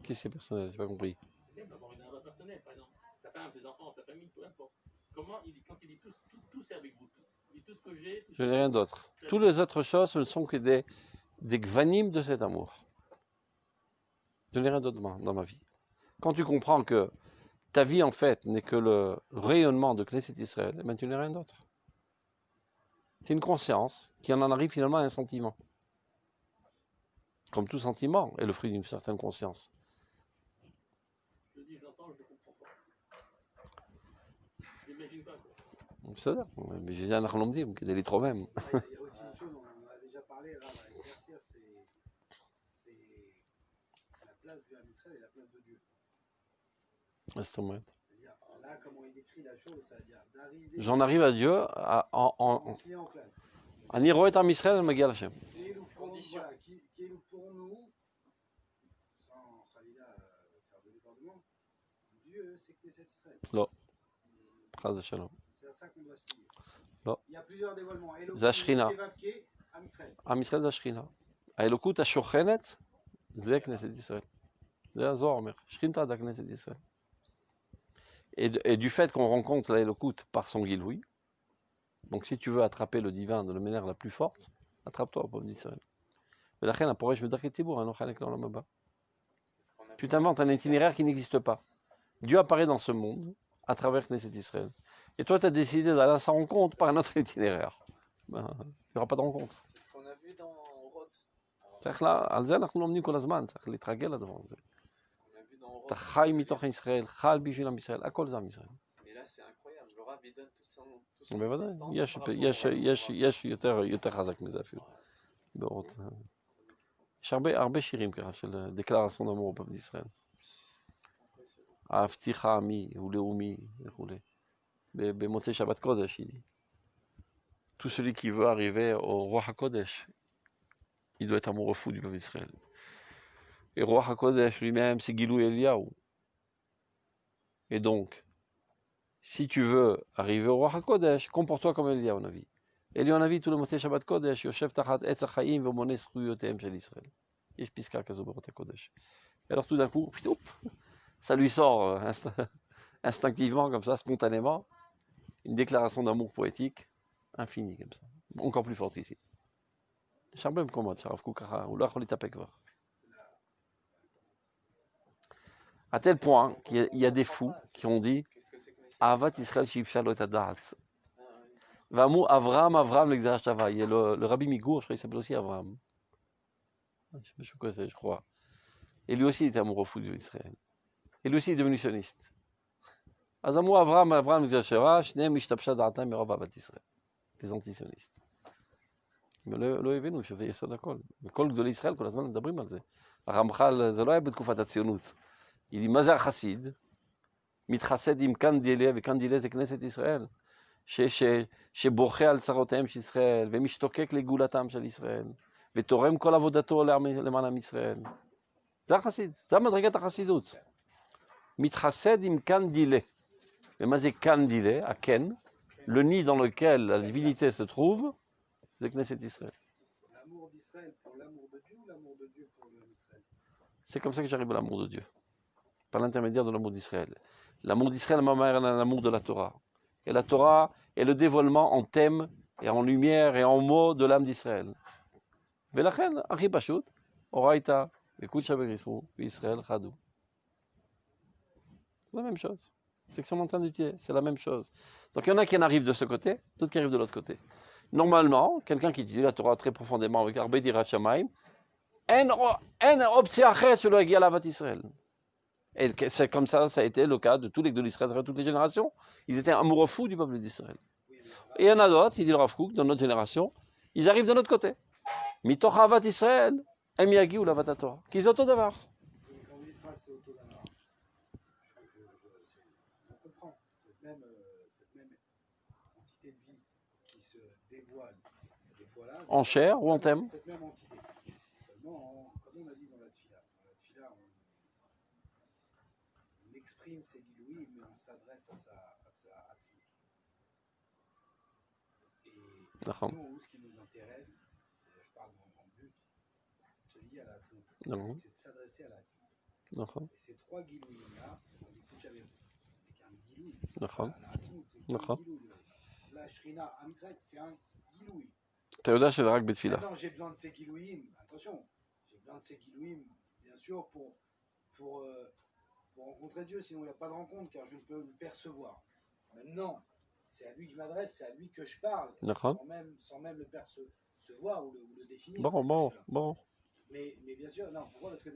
Speaker 1: Qu'est-ce qui est personnel? J'ai pas compris.
Speaker 2: C'est d'avoir une ava personnelle, par exemple. Sa femme, ses enfants, sa famille, peu importe. Comment il dit, quand il dit tout c'est avec vous, il dit tout ce que j'ai.
Speaker 1: Je n'ai rien d'autre. Toutes les autres choses, ce ne sont que des gvanim de cet amour. Je n'ai rien d'autre dans ma vie. Quand tu comprends que ta vie, en fait, n'est que le rayonnement de Knesset Israël, eh bien, tu n'es rien d'autre. C'est une conscience qui en arrive finalement à un sentiment. Comme tout sentiment est le fruit d'une certaine conscience.
Speaker 2: Je dis, j'entends, je ne comprends pas. Je n'imagine pas, quoi.
Speaker 1: C'est ça. Mais je dis à Nachlomdim, qu'il est trop même.
Speaker 3: Il y a aussi une chose, on en a déjà parlé, là, avec Garcia, c'est la place du Ham Israël et la place de Dieu. C'est-à-dire, là, comment il décrit la chose, c'est-à-dire d'arriver...
Speaker 1: J'en arrive à Dieu en Iroet Ham Israël, Magia Hashem.
Speaker 3: C'est une condition qui est pour nous, sans Khalila faire de débordement, Dieu, c'est Knesset Israël.
Speaker 1: Non. Chaz de Shalom.
Speaker 3: C'est à ça qu'on doit se lier.
Speaker 1: Non.
Speaker 3: Il y a plusieurs dévoilements.
Speaker 1: Zashrina.
Speaker 3: Ham Israël.
Speaker 1: Ham Israël Zashrina. האלוקות השוכנת זה כנסת ישראל. זה הזוהר אומר. שכינתה דה כנסת ישראל. Et du fait qu'on rencontre l'Elokut par son Giloui, donc si tu veux attraper le divin de la manière la plus forte, attrape-toi au peuple d'Israël. Tu t'inventes un itinéraire qui n'existe pas. Dieu apparaît dans ce monde à travers Knesset Israël. Et toi, tu as décidé d'aller à sa rencontre par un autre itinéraire. Ben, il n'y aura pas de rencontre.
Speaker 4: C'est ce qu'on a vu dans Roth.
Speaker 1: צריך על זה אנחנו לומדים כל הזמן, צריך להתרגל לדבר הזה.
Speaker 4: C'est ce qu'on a vu dans Roth.
Speaker 1: אתה חי מתוך ישראל, חי בשביל עם ישראל, הכל זה עם ישראל.
Speaker 4: Mais là, c'est incroyable. Le הרב ייתן tout son
Speaker 1: בוודאי,
Speaker 4: existence
Speaker 1: יש
Speaker 4: par rapport au רב.
Speaker 1: יותר חזק מזה אפילו. באורות. יש הרבה שירים ככה של דקלרציה d'amour au peuple d'Israël. ההבטיח עמי הוא לאומי וכולי. במוצאי שבת קודש, il dit. Tout celui qui veut arriver au roi HaKodesh, il doit être amoureux fou du peuple d'Israël. Et roi HaKodesh lui-même, c'est Gilou Eliyahu. Et donc, si tu veux arriver au roi HaKodesh, comporte-toi comme Eliyahu Navi. Eliyahu Navi, tout le Motsei Shabbat Kodesh, Yoshev Tachat Etz HaChaim V'Mone Zchuyoteihem Shel Israël. Yesh Piska Kazo Berot HaKodesh. Et alors tout d'un coup, ça lui sort instinctivement, comme ça, spontanément, une déclaration d'amour poétique infinie, comme ça. Encore plus forte ici. יש הרבה מקומות שהרב קוק ככה, הוא לא יכול להתאפק כבר. À tel point qu'il y a des fous qui ont dit Ahavat Israël she'ifsha lo et hadat. Vamu Avraham l'exarach tava. Il y a le rabbi Migour, je crois qu'il s'appelle aussi Avraham. Je crois. Et lui aussi il était amoureux fou d'Israël. Et lui aussi il est devenu sioniste. אז אמרו אברהם l'exarach tava, שניהם השתבשה דעתם מרוב אהבת ישראל. Les antisionistes. לא הבינו שזה יסוד הכל. וכל גדולי ישראל כל הזמן מדברים על זה. הרמח"ל זה לא היה בתקופת הציונות. Il dit, מה זה החסיד? מתחסד עם קנדילה, וקנדילה זה כנסת ישראל, שבוכה על צרותיהם של ישראל, ומשתוקק לגאולתם של ישראל, ותורם כל עבודתו למען עם ישראל. זה החסיד, זה מדרגת החסידות. מתחסד עם קנדילה. ומה זה קנדילה? הקן, le nid dans lequel la divinité se trouve, c'est Knesset Israël.
Speaker 3: L'amour d'Israël pour l'amour de Dieu ou l'amour de Dieu pour l'Israël?
Speaker 1: C'est comme ça que j'arrive à l'amour de Dieu. Par l'intermédiaire de l'amour d'Israël. L'amour d'Israël m'amène à l'amour de la Torah. Et la Torah est le dévoilement en thème et en lumière et en mots de l'âme d'Israël. ולכן, הכי פשוט, אורייתא, וקודשא בריחו, וישראל חדו. C'est la même chose. C'est que sont en train d'étudier, c'est la même chose. Donc il y en a qui en arrivent de ce côté, d'autres qui arrivent de l'autre côté. Normalement, quelqu'un qui étudie la Torah très profondément avec Arbe Dirat Shamayim, אין אופציה אחרת שלא יגיע לאהבת ישראל. Et c'est comme ça a été le cas de tous les de l'Israël, de toutes les générations. Ils étaient amoureux fous du peuple d'Israël. Et il y en a d'autres, il dit le Rav Kook, dans notre génération, ils arrivent de notre côté. Mitoch ahavat Israël, em yagiu lavat Torah. Qui est auto davar.
Speaker 3: Quand vous dites c'est autodavar, on comprend cette même entité de vie qui se dévoile des fois là.
Speaker 1: En chair ou en thème?
Speaker 3: Cette même entité. Seulement, comme on a dit dans la Tfila, on exprime ses guilouis, mais on s'adresse à sa Hatzmut. Et nous, ce qui nous intéresse, je parle en but, c'est de se lier à la Hatzmut. C'est de s'adresser à la Hatzmut. Et ces trois guilouis-là, on dit Kouchavir, c'est un guiloui. La Hatzmut, c'est un guiloui. La Shrina, Amitraït, c'est un guiloui.
Speaker 1: אתה יודע שזה רק בתפילה.
Speaker 3: Maintenant, j'ai besoin de ces guilouïm, attention, j'ai besoin de ces guilouïm, bien sûr, pour rencontrer Dieu, sinon il n'y a pas de rencontre, car je ne peux le percevoir. Maintenant, c'est à lui que je m'adresse, c'est à lui que je parle, sans même le percevoir ou le définir.
Speaker 1: Bon.
Speaker 3: Mais bien sûr, non, pourquoi? Parce que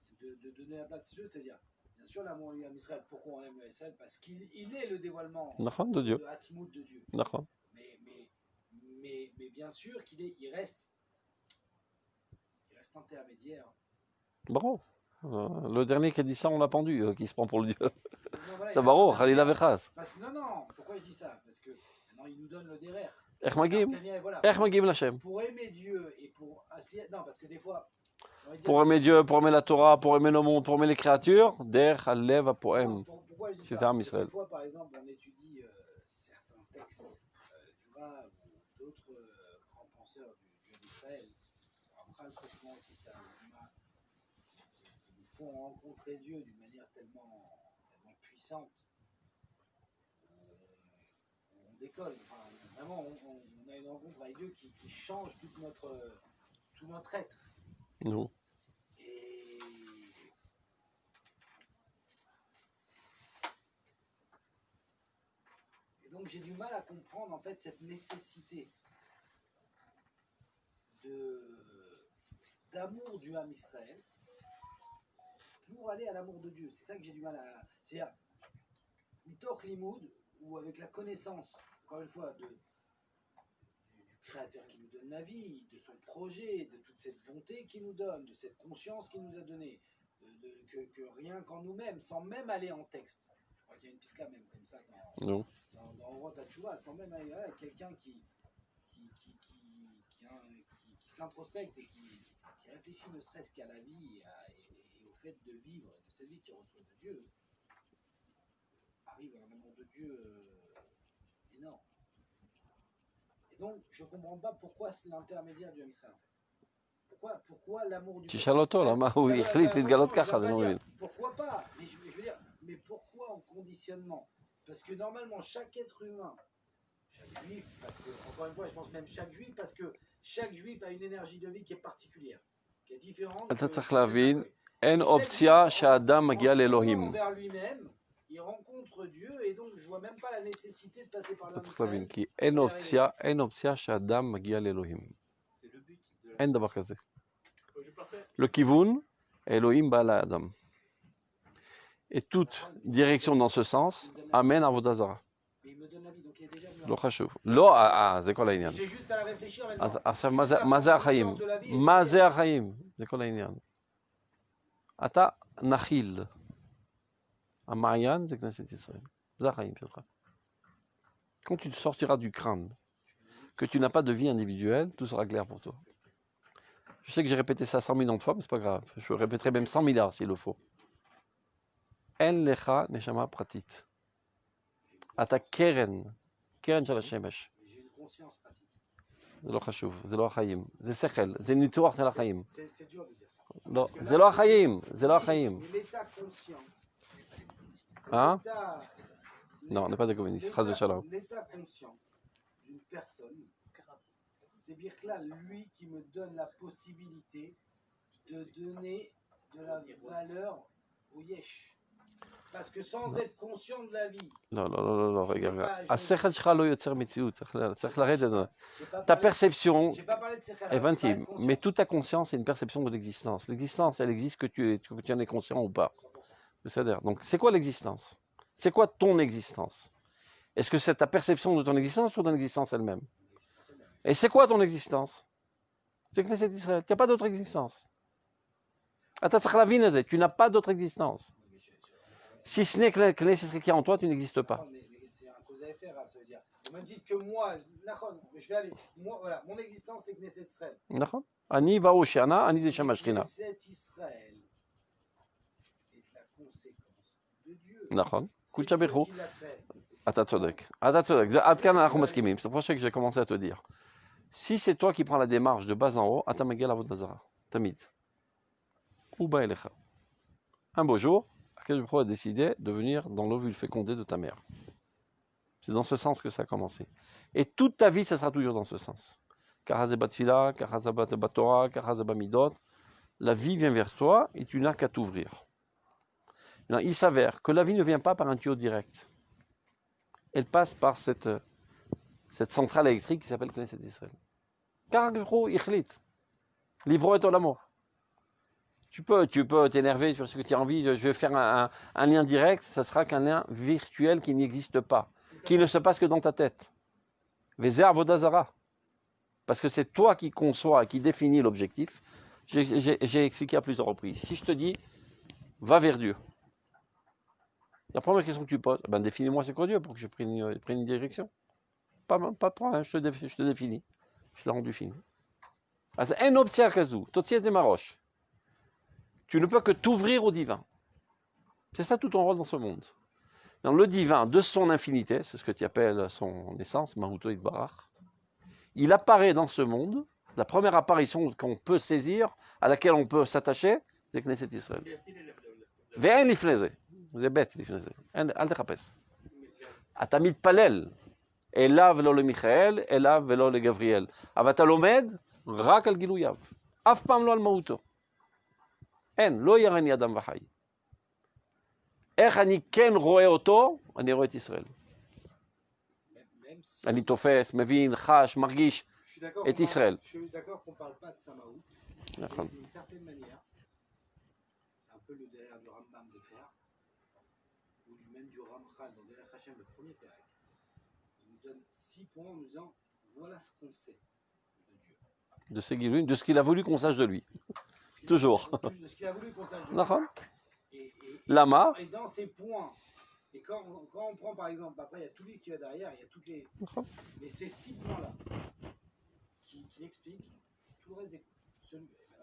Speaker 3: c'est de donner la place à Dieu, c'est-à-dire, bien sûr, l'amour à Israël, pourquoi on aime Israël? Parce qu'il est le dévoilement de Hatzmut de Dieu. Mais bien sûr qu'il reste intermédiaire.
Speaker 1: Bon, le dernier qui a dit ça, on l'a pendu, qui se prend pour le Dieu. Tabaro, Khalila Vechas.
Speaker 3: Non, pourquoi je dis ça? Parce que maintenant il nous donne le derer.
Speaker 1: Echmagim Lachem.
Speaker 3: Pour aimer Dieu et pour... Non, parce que des fois...
Speaker 1: Pour aimer Dieu, pour aimer la Torah, pour aimer le monde, pour aimer les créatures, Der Halev Apoem.
Speaker 3: Pourquoi je dis ça?
Speaker 1: C'est un Israël.
Speaker 3: Des fois, par exemple, on étudie certains textes du Rav ou d'autres grands penseurs du Dieu d'Israël. Après, très souvent aussi, ça nous font rencontrer Dieu d'une manière tellement puissante. On décolle. Enfin, vraiment, on a une rencontre avec Dieu qui change tout notre être.
Speaker 1: Non.
Speaker 3: Et donc j'ai du mal à comprendre en fait cette nécessité d'amour du Ham Israël pour aller à l'amour de Dieu. C'est ça que j'ai du mal à... C'est-à-dire, Mitoch Limoud, ou avec la connaissance, encore une fois, du Créateur qui nous donne la vie, de son projet, de toute cette bonté qu'il nous donne, de cette conscience qu'il nous a donnée, que rien qu'en nous-mêmes, sans même aller en texte. Je crois qu'il y a une pisca même comme ça
Speaker 1: Non.
Speaker 3: dans Orot HaTshuva, sans même aller là, quelqu'un qui s'introspecte et qui réfléchit ne serait-ce qu'à la vie et au fait de vivre, de cette vie qu'il reçoit de Dieu, arrive à un amour de Dieu énorme. Et donc, je ne comprends pas pourquoi c'est l'intermédiaire du Ham Israël, en fait. Pourquoi l'amour du
Speaker 1: תשאל אותו, למה הוא החליט להתגלות ככה, אני לא מבין.
Speaker 3: Pourquoi pas? Mais je veux dire, mais pourquoi en conditionnement? Parce que normalement, chaque être humain, chaque juif, parce que, encore une fois, je pense même chaque juif, parce que chaque juif a une énergie de vie qui est particulière, qui est différente.
Speaker 1: אתה צריך להבין, אין אופציה שהאדם מגיע לאלוהים.
Speaker 3: Vers lui-même, il rencontre Dieu et donc je vois même pas la nécessité de passer par
Speaker 1: אתה
Speaker 3: l'homme
Speaker 1: צריך להבין, כי אין אופציה שהאדם מגיע לאלוהים. אין דבר כזה. Le kivun, Elohim b'a l'Adam. Et toute direction dans ce sens amène à Avodah Zara. לא חשוב. לא, זה כל העניין.
Speaker 3: J'ai juste à la réfléchir maintenant.
Speaker 1: עכשיו, מה זה החיים? מה זה החיים? זה כל העניין. אתה נחיל. המעיין זה כנסת ישראל. זה החיים שלך. Quand tu te sortiras du crâne, que tu n'as pas de vie individuelle, tout sera clair pour toi. Je sais que j'ai répété ça 100 millions de fois, mais c'est pas grave. Je le répéterai même 100 milliards s'il le faut. En lecha neshama pratit. אתה קרן, קרן של השמש. זה לא חשוב, זה לא החיים. זה שכל, זה ניתוח של החיים. לא, זה לא החיים, זה לא החיים. אה? Non, on n'est pas des communistes. Chas v'shalom.
Speaker 3: L'état conscient d'une personne, c'est Birkla, lui qui me donne la possibilité de donner de la valeur au yesh. Parce que sans être conscient de la vie.
Speaker 1: לא, לא, לא, לא, לא, רגע, רגע. השכל שלך לא יוצר מציאות, צריך לרדת. Ta perception, הבנתי, mais toute ta conscience est une perception de l'existence. L'existence, elle existe que tu en es conscient ou pas. C'est-à-dire, donc, c'est quoi l'existence? C'est quoi ton existence? Est-ce que c'est ta perception de ton existence ou ton existence elle-même? Et c'est quoi ton existence? C'est Knesset Israël. Tu n'as pas d'autre existence. Tu n'as pas d'autre existence. Si ce n'est que la Knesset qui est en toi, tu n'existes pas.
Speaker 3: C'est un cause à effet, ça veut dire. Vous me dites que moi, je vais aller. Moi, voilà, mon existence c'est Knesset Israël.
Speaker 1: נכון. אני והאושיאנה, אני זה שם השכינה.
Speaker 3: Knesset Israël est la conséquence de Dieu.
Speaker 1: נכון. קודשא בריך הוא. אתה צודק. אתה צודק. עד כאן אנחנו מסכימים. C'est pour ça que j'ai commencé à te dire. Si c'est toi qui prends la démarche de bas en haut, אתה מגיע לעבודה זרה. תמיד. הוא בא אליך. Un beau jour, Akadosh Baruch Hu a décidé de venir dans l'ovule fécondé de ta mère. C'est dans ce sens que ça a commencé. Et toute ta vie, ça sera toujours dans ce sens. Kahazebat Fila, Kahazabat Torah, Kahazabat Midot. La vie vient vers toi et tu n'as qu'à t'ouvrir. Il s'avère que la vie ne vient pas par un tuyau direct. Elle passe par cette centrale électrique qui s'appelle Knesset Israël. Car Ichlit, livre et olamo. Tu peux t'énerver sur ce que tu as envie. Je vais faire un lien direct. Ce sera qu'un lien virtuel qui n'existe pas, qui ne se passe que dans ta tête. Vezer Avodah Zara. Parce que c'est toi qui conçois, qui définis l'objectif. J'ai expliqué à plusieurs reprises. Si je te dis, va vers Dieu. La première question que tu poses, ben définis-moi c'est quoi Dieu pour que je prenne une direction. Pas de problème, je te définis. Je l'ai rendu fini. Un option kazou, totsiet et maroche. Tu ne peux que t'ouvrir au divin. C'est ça tout ton rôle dans ce monde. Dans le divin, de son infinité, c'est ce que tu appelles son essence, Mahuto Itbarach, il apparaît dans ce monde. La première apparition qu'on peut saisir, à laquelle on peut s'attacher, c'est Knesset Israël. Ve'en lifnei ze. זה בית לפני זה, אל תחפש. אתה מתפלל, אליו ולא למיכאל, אליו ולא לגבריאל. אבל אתה לומד רק על גילוייו, אף פעם לא על מהותו. אין, לא יראני אדם וחי. איך אני כן רואה אותו? אני רואה את ישראל. אני תופס, מבין, חש, מרגיש את ישראל.
Speaker 3: Je suis d'accord qu'on ne parle pas de Samaout. D'une certaine manière, c'est un peu le derrière du Rambam de faire. ou même du Ramchal dans Derech Hashem, le premier Pérec, il nous donne 6 points en nous disant voilà ce qu'on sait de Dieu.
Speaker 1: De ce qu'il a voulu qu'on sache de lui. Toujours.
Speaker 3: De ce qu'il a voulu qu'on sache de lui.
Speaker 1: D'accord.
Speaker 3: Et
Speaker 1: Lama.
Speaker 3: Et dans ces points, et quand on prend par exemple, après il y a tout livre qui va derrière, il y a toutes les. Mais ces 6 points-là qui expliquent tout le reste des.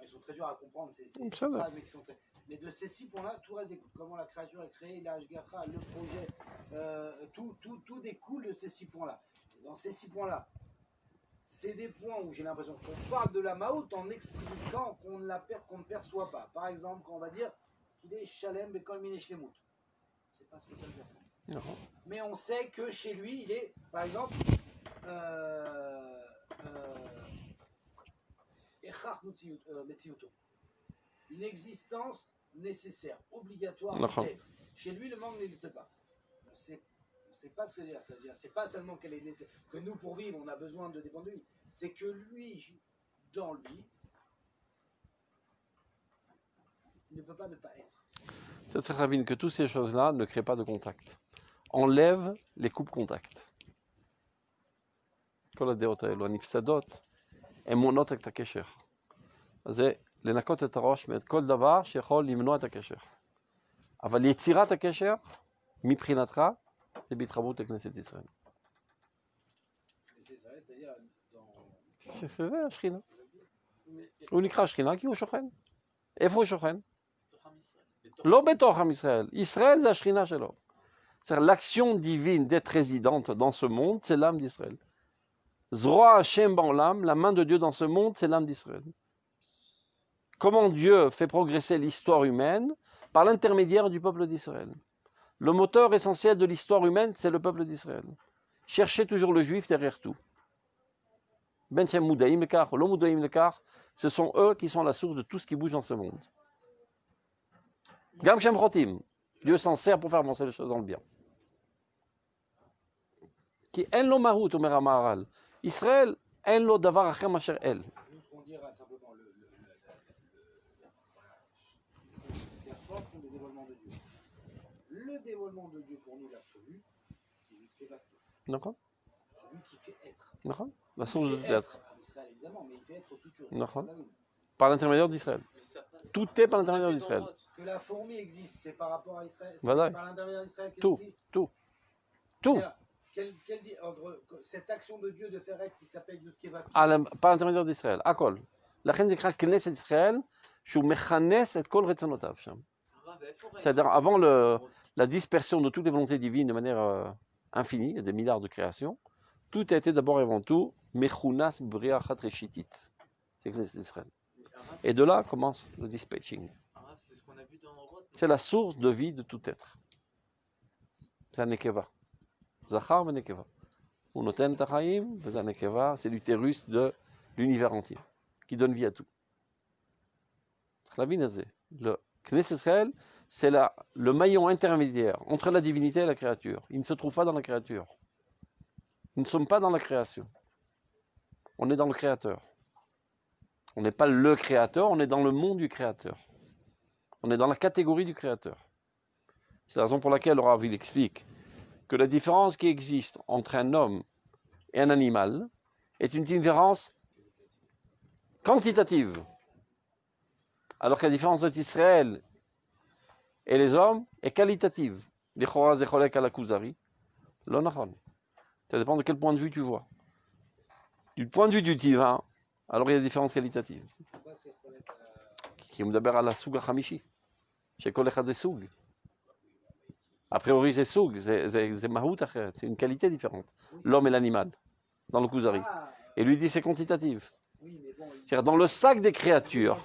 Speaker 3: Ils sont très durs à comprendre, ces phrases, mais qui sont très. Mais de ces 6 points-là, tout reste découle. Comment la créature est créée, l'Ashgacha, le projet, tout découle de ces 6 points-là. Et dans ces 6 points-là, c'est des points où j'ai l'impression qu'on parle de la Maout en expliquant qu'on ne perçoit pas. Par exemple, quand on va dire qu'il est Shalem Bekol Mine Shlemut. C'est pas ce que ça veut dire. Mais on sait que chez lui, il est, par exemple, Echach Metziuto. Une existence nécessaire, obligatoire d'être. Chez lui, le manque n'existe pas. On ne sait pas ce que ça veut dire. C'est pas seulement qu'elle est nécessaire, que nous, pour vivre, on a besoin de dépendre de lui. C'est que lui, dans lui, il ne peut pas ne pas être.
Speaker 1: Ça ravine que toutes ces choses-là ne créent pas de contact. Enlève les coupes contact. כל הדעות האלו, הנפסדות, הן מונעות את הקשר. אז זה לנקות את הראש מאת כל דבר שיכול למנוע את הקשר. אבל יצירת הקשר, מבחינתך, זה בהתחברות לכנסת ישראל. זה השכינה. הוא נקרא שכינה כי הוא שוכן. איפה הוא שוכן? לא בתוך עם ישראל. ישראל זה השכינה שלו. C'est-à-dire l'action divine d'être résidente dans ce monde, c'est l'âme d'Israël. Zroa Hashem Ba'olam, la main de Dieu dans ce monde, c'est l'âme d'Israël. Comment Dieu fait progresser l'histoire humaine? Par l'intermédiaire du peuple d'Israël. Le moteur essentiel de l'histoire humaine, c'est le peuple d'Israël. Cherchez toujours le juif derrière tout. Ben Shem Moudaïm Lekar, Lo Moudaïm Lekar, ce sont eux qui sont la source de tout ce qui bouge dans ce monde. Gam Shem Chotim, Dieu s'en sert pour faire avancer les choses dans le bien. Qui en lo marut omer hamaharal. Israël en lo davar acher masher el.
Speaker 3: Nous, ce qu'on dira simplement, la soif sont des dévoilements de Dieu. Le dévoilement de Dieu pour nous, l'absolu, c'est lui qui fait l'after.
Speaker 1: D'accord.
Speaker 3: Celui qui fait être.
Speaker 1: D'accord. La source de l'être.
Speaker 3: Israël, évidemment, mais il fait être toute chose.
Speaker 1: D'accord. Par l'intermédiaire d'Israël. Tout est par l'intermédiaire d'Israël.
Speaker 3: Que la fourmi existe, c'est par rapport à Israël. C'est
Speaker 1: Voilà.
Speaker 3: par l'intermédiaire d'Israël qu'elle
Speaker 1: Tout,
Speaker 3: existe.
Speaker 1: tout.
Speaker 3: Cette action de Dieu de faire être qui s'appelle Yud Kevaf.
Speaker 1: Par l'intermédiaire d'Israël. Akol. לכן זה נקרא כנסת ישראל, שהוא מכנס את כל רצונותיו שם. C'est-à-dire avant la dispersion de toutes les volontés divines de manière infinie, il y a des milliards de créations, tout a été d'abord et avant tout mechunas briachat reshitit. C'est Knesset Israël. Et de là commence le dispatching. C'est la source de vie de tout être. C'est un nekeva. Zachar ve nekeva. On noten tachaim, c'est un nekeva, c'est l'utérus de l'univers entier, qui donne vie à tout. Le Knesset Israël, c'est le maillon intermédiaire entre la divinité et la créature. Il ne se trouve pas dans la créature. Nous ne sommes pas dans la création. On est dans le créateur. On n'est pas le créateur, on est dans le monde du créateur. On est dans la catégorie du créateur. C'est la raison pour laquelle Rav il explique que la différence qui existe entre un homme et un animal est une différence quantitative. Alors que la différence entre Israël et les hommes est qualitative. Les choraz et cholek à la kuzari, l'onachon. Ça dépend de quel point de vue tu vois. Du point de vue du divin, alors il y a des différences qualitatives. Qui me d'abord à la souga hamishi. Chez kol echad des soug. A priori, c'est soug, c'est mahout achet, c'est une qualité différente. L'homme et l'animal, dans le kuzari. Et lui dit c'est quantitatif. C'est-à-dire dans le sac des créatures.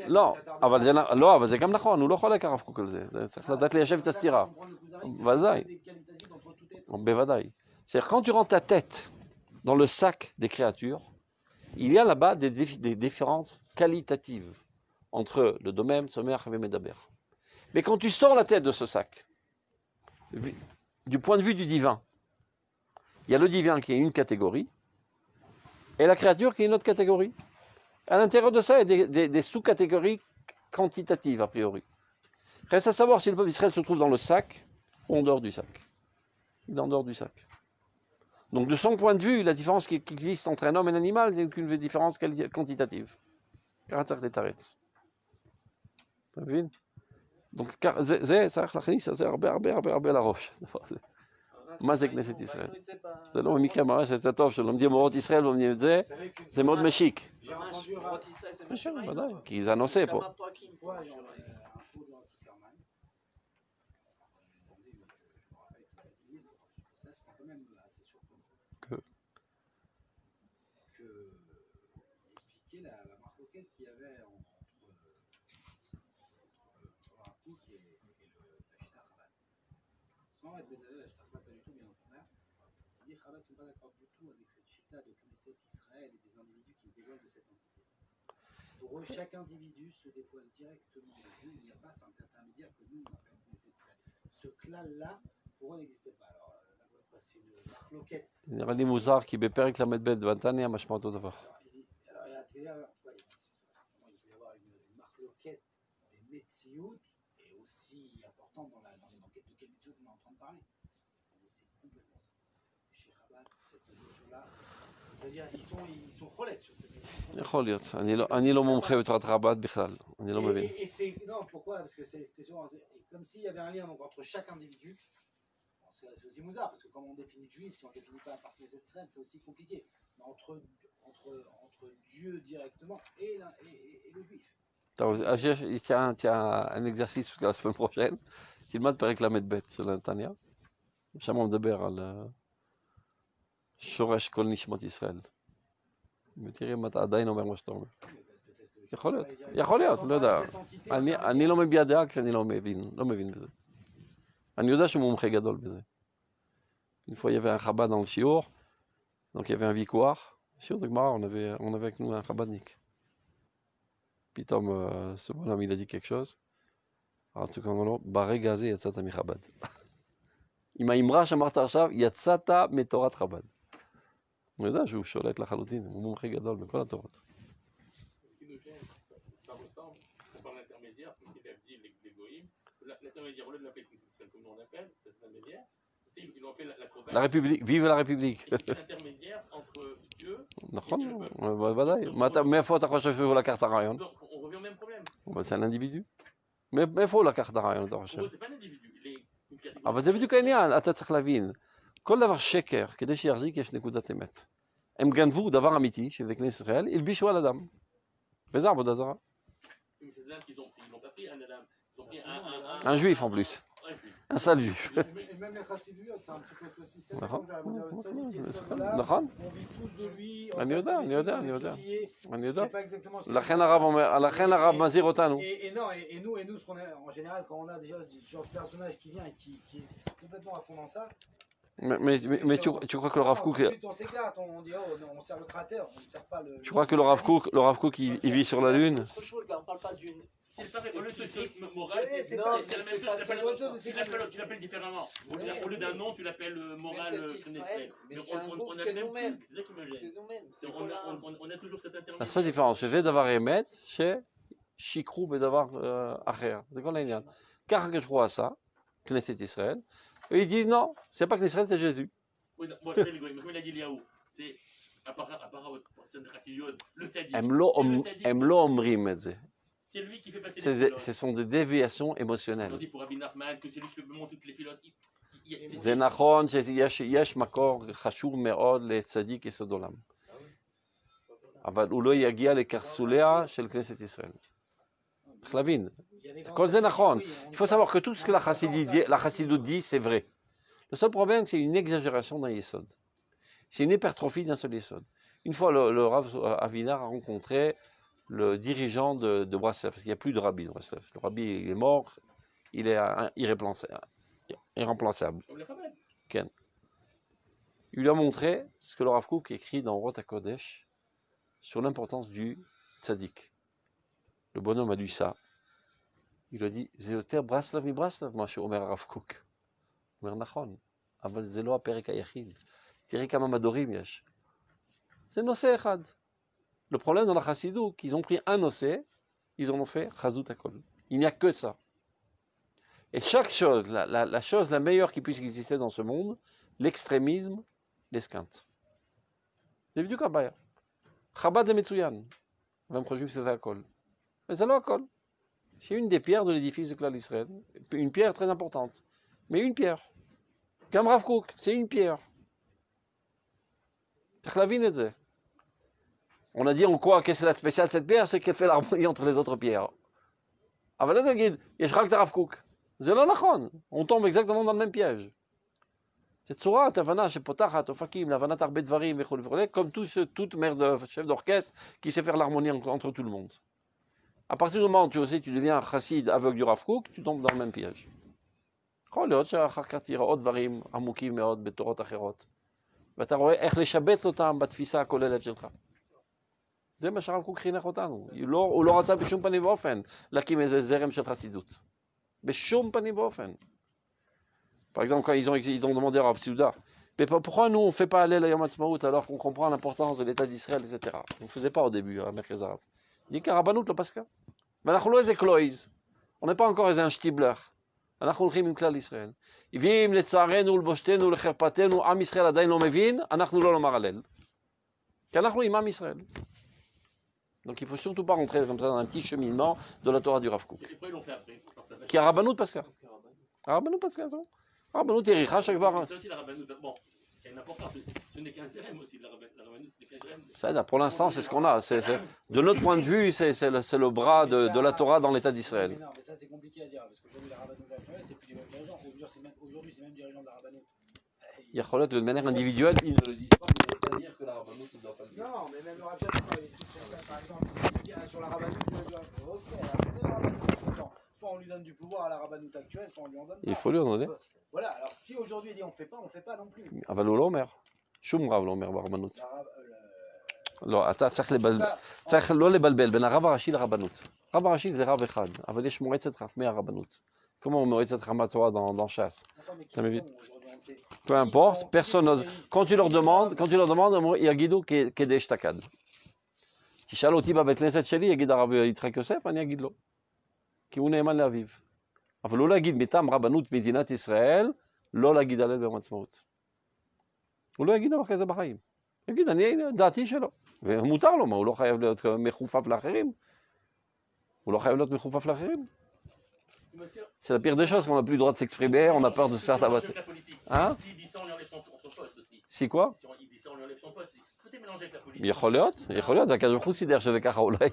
Speaker 1: לא, אבל זה גם נכון, הוא לא חולק הרב קוק על זה, צריך לדעת ליישב את הסתירה. בוודאי, בוודאי. C'est-à-dire quand tu rentres ta tête dans le sac des créatures, il y a là-bas des différences qualitatives entre le domaine, Somer et Medaber. Mais quand tu sors la tête de ce sac, du point de vue du divin, il y a le divin qui est une catégorie, et la créature qui est une autre catégorie. À l'intérieur de ça, il y a des sous-catégories quantitatives, a priori. Reste à savoir si le peuple d'Israël se trouve dans le sac ou en dehors du sac. Il est en dehors du sac. Donc de son point de vue, la différence qui existe entre un homme et un animal n'est qu'une différence quantitative. Caractère des taretz. אתה מבין? זה צריך להכניס את זה הרבה לראש. מה זה כנסת ישראל? זה לא במקרה ממש, זה טוב שלומדים מורות ישראל ולומדים את זה, זה מאוד משיק. ודאי, כי זה הנושא פה.
Speaker 3: Sans être Bézalel, la Shtafat, pas du tout, bien au contraire. Il dit Chabad ne sont pas d'accord du tout avec cette chita de Knesset Israël et des individus qui se dévoilent de cette entité. Pour eux, chaque individu se dévoile directement de Dieu. Il n'y a pas cet intermédiaire que nous, on appelle Knesset Israël. Ce clan-là, pour eux, n'existait pas. Alors, là, c'est une marloquette.
Speaker 1: נראה לי מוזר, כי בפרק ל"ב בנתניה משמע אותו דבר.
Speaker 3: Alors, il y a avoir une marloquette des Metsiout, et aussi important dans les banquettes de quel Metsiout on est en train de parler. C'est complètement ça. Chez Chabad, cette notion-là, c'est-à-dire ils sont relais sur cette notion.
Speaker 1: יכול להיות, אני לא מומחה בתורת חב"ד בכלל, אני לא מבין.
Speaker 3: Et c'est, non, pourquoi? Parce que c'était comme s'il y avait un lien donc, entre chaque individu. Bon, c'est aussi mouzard, parce que comme on définit juif, si on ne définit pas par les Israël, c'est aussi compliqué. Mais entre Dieu directement et le juif.
Speaker 1: tiens, un exercice la semaine prochaine, תלמד פרק ל"ב של נתניה, שם הוא מדבר על שורש כל נשמות ישראל. ותראה אם אתה עדיין אומר מה שאתה אומר. יכול להיות, לא יודע. אני לא מביע דעה כשאני לא מבין בזה. אני יודע שהוא מומחה גדול בזה. Une fois, il y avait un Chabad dans le shiur, donc il y avait un vicouar. Shiur de Gemara, on avait avec nous un Chabadnik. פתאום ce bonhomme, il a dit quelque chose. Alors, tu comprends, ברגע הזה יצאת מחב"ד. עם האמרה שאמרת עכשיו, יצאת מתורת חב"ד. הוא יודע שהוא שולט לחלוטין, הוא מומחה גדול בכל התורות.
Speaker 2: Ça ressemble, on parle d'intermédiaire, comme il a dit les goïms, l'intermédiaire, au lieu de l'appeler Knesset, comme nous on appelle, cet intermédiaire, ils l'ont appelé la Kovac.
Speaker 1: La République, vive la République.
Speaker 2: L'intermédiaire entre Dieu
Speaker 1: נכון,
Speaker 2: et le peuple.
Speaker 1: ודאי. מאיפה אתה חושב שהוא לקח את הרעיון?
Speaker 2: Donc on revient au même problème.
Speaker 1: זה un individu. מאיפה הוא לקח את הרעיון, אתה חושב?
Speaker 2: Pour eux, c'est pas un individu. Une catégorie.
Speaker 1: אבל זה בדיוק העניין, אתה צריך להבין. כל דבר שקר, כדי שיחזיק יש נקודת אמת. הם גנבו דבר אמיתי שבכנסת ישראל, הלבישו על אדם. וזה עבודה זרה.
Speaker 2: Mais ces âmes qu'ils ont pris, ils n'ont pas pris un Adam. Ils ont pris
Speaker 1: Un juif en plus. Un sale juif.
Speaker 3: Et même les chassidiotes, c'est un petit peu ce système.
Speaker 1: נכון,
Speaker 3: Là,
Speaker 1: נכון.
Speaker 3: on vit tous de lui.
Speaker 1: אני יודע, אני יודע, אני יודע. אני יודע.
Speaker 3: C'est pas exactement ce
Speaker 1: לכן הרב מזהיר אותנו.
Speaker 3: Et non, et nous, ce qu'on a en général, quand on a déjà ce personnage qui vient et qui est complètement à fond dans ça.
Speaker 1: Mais tu crois que le Rav Kook...
Speaker 3: On s'éclate, on dit, oh, non, on sert le cratère, on ne sert pas le...
Speaker 1: Tu crois que le Rav Kook, il vit sur la Lune?
Speaker 4: C'est autre chose, là, on parle pas d'une.
Speaker 2: C'est pareil, au lieu de ce moral, c'est la même chose, tu l'appelles différemment. Au lieu d'un nom, tu l'appelles moral.
Speaker 4: Mais c'est un groupe, c'est nous-mêmes.
Speaker 2: C'est ça qui me gêne.
Speaker 4: C'est nous-mêmes.
Speaker 2: On a toujours cette intermédiaire.
Speaker 1: La seule différence, c'est דבר אמת, ששיקרו בדבר אחר. זה כל העניין. ככה קשרו עשה, כנסת ישראל, et ils disent non, c'est pas Knesset, c'est Jésus.
Speaker 2: Oui, bon, c'est l'égoïsme, comme il a dit Liaou, c'est apparemment, c'est un chassidiot, le tzaddik.
Speaker 1: הם לא אומרים את זה.
Speaker 2: C'est lui qui fait passer les filotes.
Speaker 1: Ce sont des déviations
Speaker 2: On
Speaker 1: émotionnelles.
Speaker 2: dit pour Rabbi Nachman que c'est lui qui fait monter toutes les filotes.
Speaker 1: זה נכון שיש מקור חשוב מאוד לצדיק יסוד עולם. אבל הוא לא יגיע לקרסוליה של כנסת ישראל. צריך להבין. כל זה נכון. Il faut savoir que tout ce que la chassidoute dit, c'est vrai. Le seul problème, c'est une exagération d'un yesod. C'est une hypertrophie d'un seul yesod. Une fois, le Rav Avinar a rencontré le dirigeant de Breslev, parce qu'il n'y a plus de rabbi de Breslev. Le rabbi, il est mort, il est irremplaçable. Ken. Il lui a montré ce que le Rav Kook écrit dans Rot HaKodesh sur l'importance du tzaddik. Le bonhomme a lu ça. Il lui a dit, זה יותר ברסלב מברסלב, מה שאומר הרב קוק. הוא אומר, נכון, אבל זה לא הפרק היחיד. תראי כמה מדורים יש. זה נושא אחד. Le problème dans la chassidoute, qu'ils ont pris un nocé, ils en ont fait chazout hakol. Il n'y a que ça. Et chaque chose, la chose la meilleure qui puisse exister dans ce monde, l'extrémisme, l'esquinte. זה בדיוק הבעיה. חב"ד זה מצוין, והם חושבים שזה הכל. Mais זה לא הכל. C'est une des pierres de l'édifice de Klal Israël. Une pierre très importante. Mais une pierre. Comme Rav Kook, c'est une pierre. צריך להבין את זה. On a dit en quoi, qu'est-ce que la spéciale de cette pierre, c'est qu'elle fait l'harmonie entre les autres pierres. אבל אל תגיד, יש רק את הרב קוק. זה לא נכון. On tombe exactement dans le même piège. C'est צורת הבנה שפותחת אופקים להבנת הרבה דברים וכו' וכו', comme toute mère de chef d'orchestre qui sait faire l'harmonie entre tout le monde. À partir du moment où tu deviens un chassid aveugle du Rav Kook, tu tombes dans le même piège. יכול להיות שאחר כך תראה עוד דברים עמוקים מאוד בתורות אחרות, ואתה רואה איך לשבץ אותם בתפיסה הכוללת שלך. זה מה שהרב קוק חינך אותנו. הוא לא רצה בשום פנים ואופן להקים איזה זרם של חסידות. בשום פנים ואופן. Par exemple, quand ils ont demandé à Rav Souda, mais pourquoi nous on ne fait pas aller à Yom Ha'atzmaut alors qu'on comprend l'importance de l'État d'Israël, etc. On ne faisait pas au début, à Merkez Arabe. Il dit qu'Arabanout le Pascal. Mais on n'est pas encore un Shtibler. אנחנו הולכים עם כלל ישראל. ואם לצערנו ולבושתנו ולחרפתנו עם ישראל עדיין לא מבין, אנחנו לא נאמר הלל. כי אנחנו עם עם ישראל. Donc il ne faut surtout pas rentrer comme ça dans un petit cheminement de la Torah du Rav Kook. Qui est Rabbanou Pascal. Rabbanou Pascal, c'est bon. Rabbanou Tericha, chaque fois.
Speaker 2: C'est aussi la Rabbanou. Bon, c'est une importance. Ce n'est qu'un zérem aussi, la Rabbanou, ce n'est qu'un zérem.
Speaker 1: Ça, pour l'instant, c'est ce qu'on a. De notre point de vue, c'est le bras de la Torah dans l'État d'Israël.
Speaker 3: Mais non, mais ça c'est compliqué à dire, parce qu'aujourd'hui la Rabbanou actuelle, c'est plus les mêmes dirigeants. Aujourd'hui, c'est même dirigeants de la Rabbanou.
Speaker 1: Il y a de manière individuelle, ils ne le disent pas, mais il ne dire que la Rabbanou ne doit pas le dire.
Speaker 3: Non, mais même le Rav Kook, par exemple, il dit sur la Rabbanou, ok, la Rabbanou, soit on lui donne du pouvoir à la Rabbanou actuelle, soit on lui en donne pas.
Speaker 1: Il faut lui en donner.
Speaker 3: Voilà, alors si aujourd'hui il dit on fait pas non plus.
Speaker 1: אבל הוא לא אומר. שום רב לא אומר ברבנות. לא, אתה צריך לא לבלבל בין הרב הראשי לרבנות. הרב הראשי זה רב אחד, אבל יש מועצת חכמי הרבנות. כמו מועצת חכמי התורה dans chasse. אתה מבין? Peu importe, personne n'ose. Quand tu leur demandes, ils יגידו כדי אשתקד. תשאל אותי בבית כנסת שלי, יגיד הרב יצחק יוסף, אני אגיד לו. כי הוא נאמן לאביו. אבל לא להגיד מטעם רבנות מדינת ישראל, לא להגיד הלל ביום העצמאות. הוא לא יגיד דבר כזה בחיים. יגיד, דעתי שלו. ומותר לו, מה, הוא לא חייב להיות מחופף לאחרים? הוא לא חייב להיות מחופף לאחרים? C'est la pire des choses, qu'on n'a plus le droit de s'exprimer, on a peur de se faire tabasser. Hein? Si quoi? יכול להיות, זה הקדוש ברוך הוא סידר שזה ככה אולי.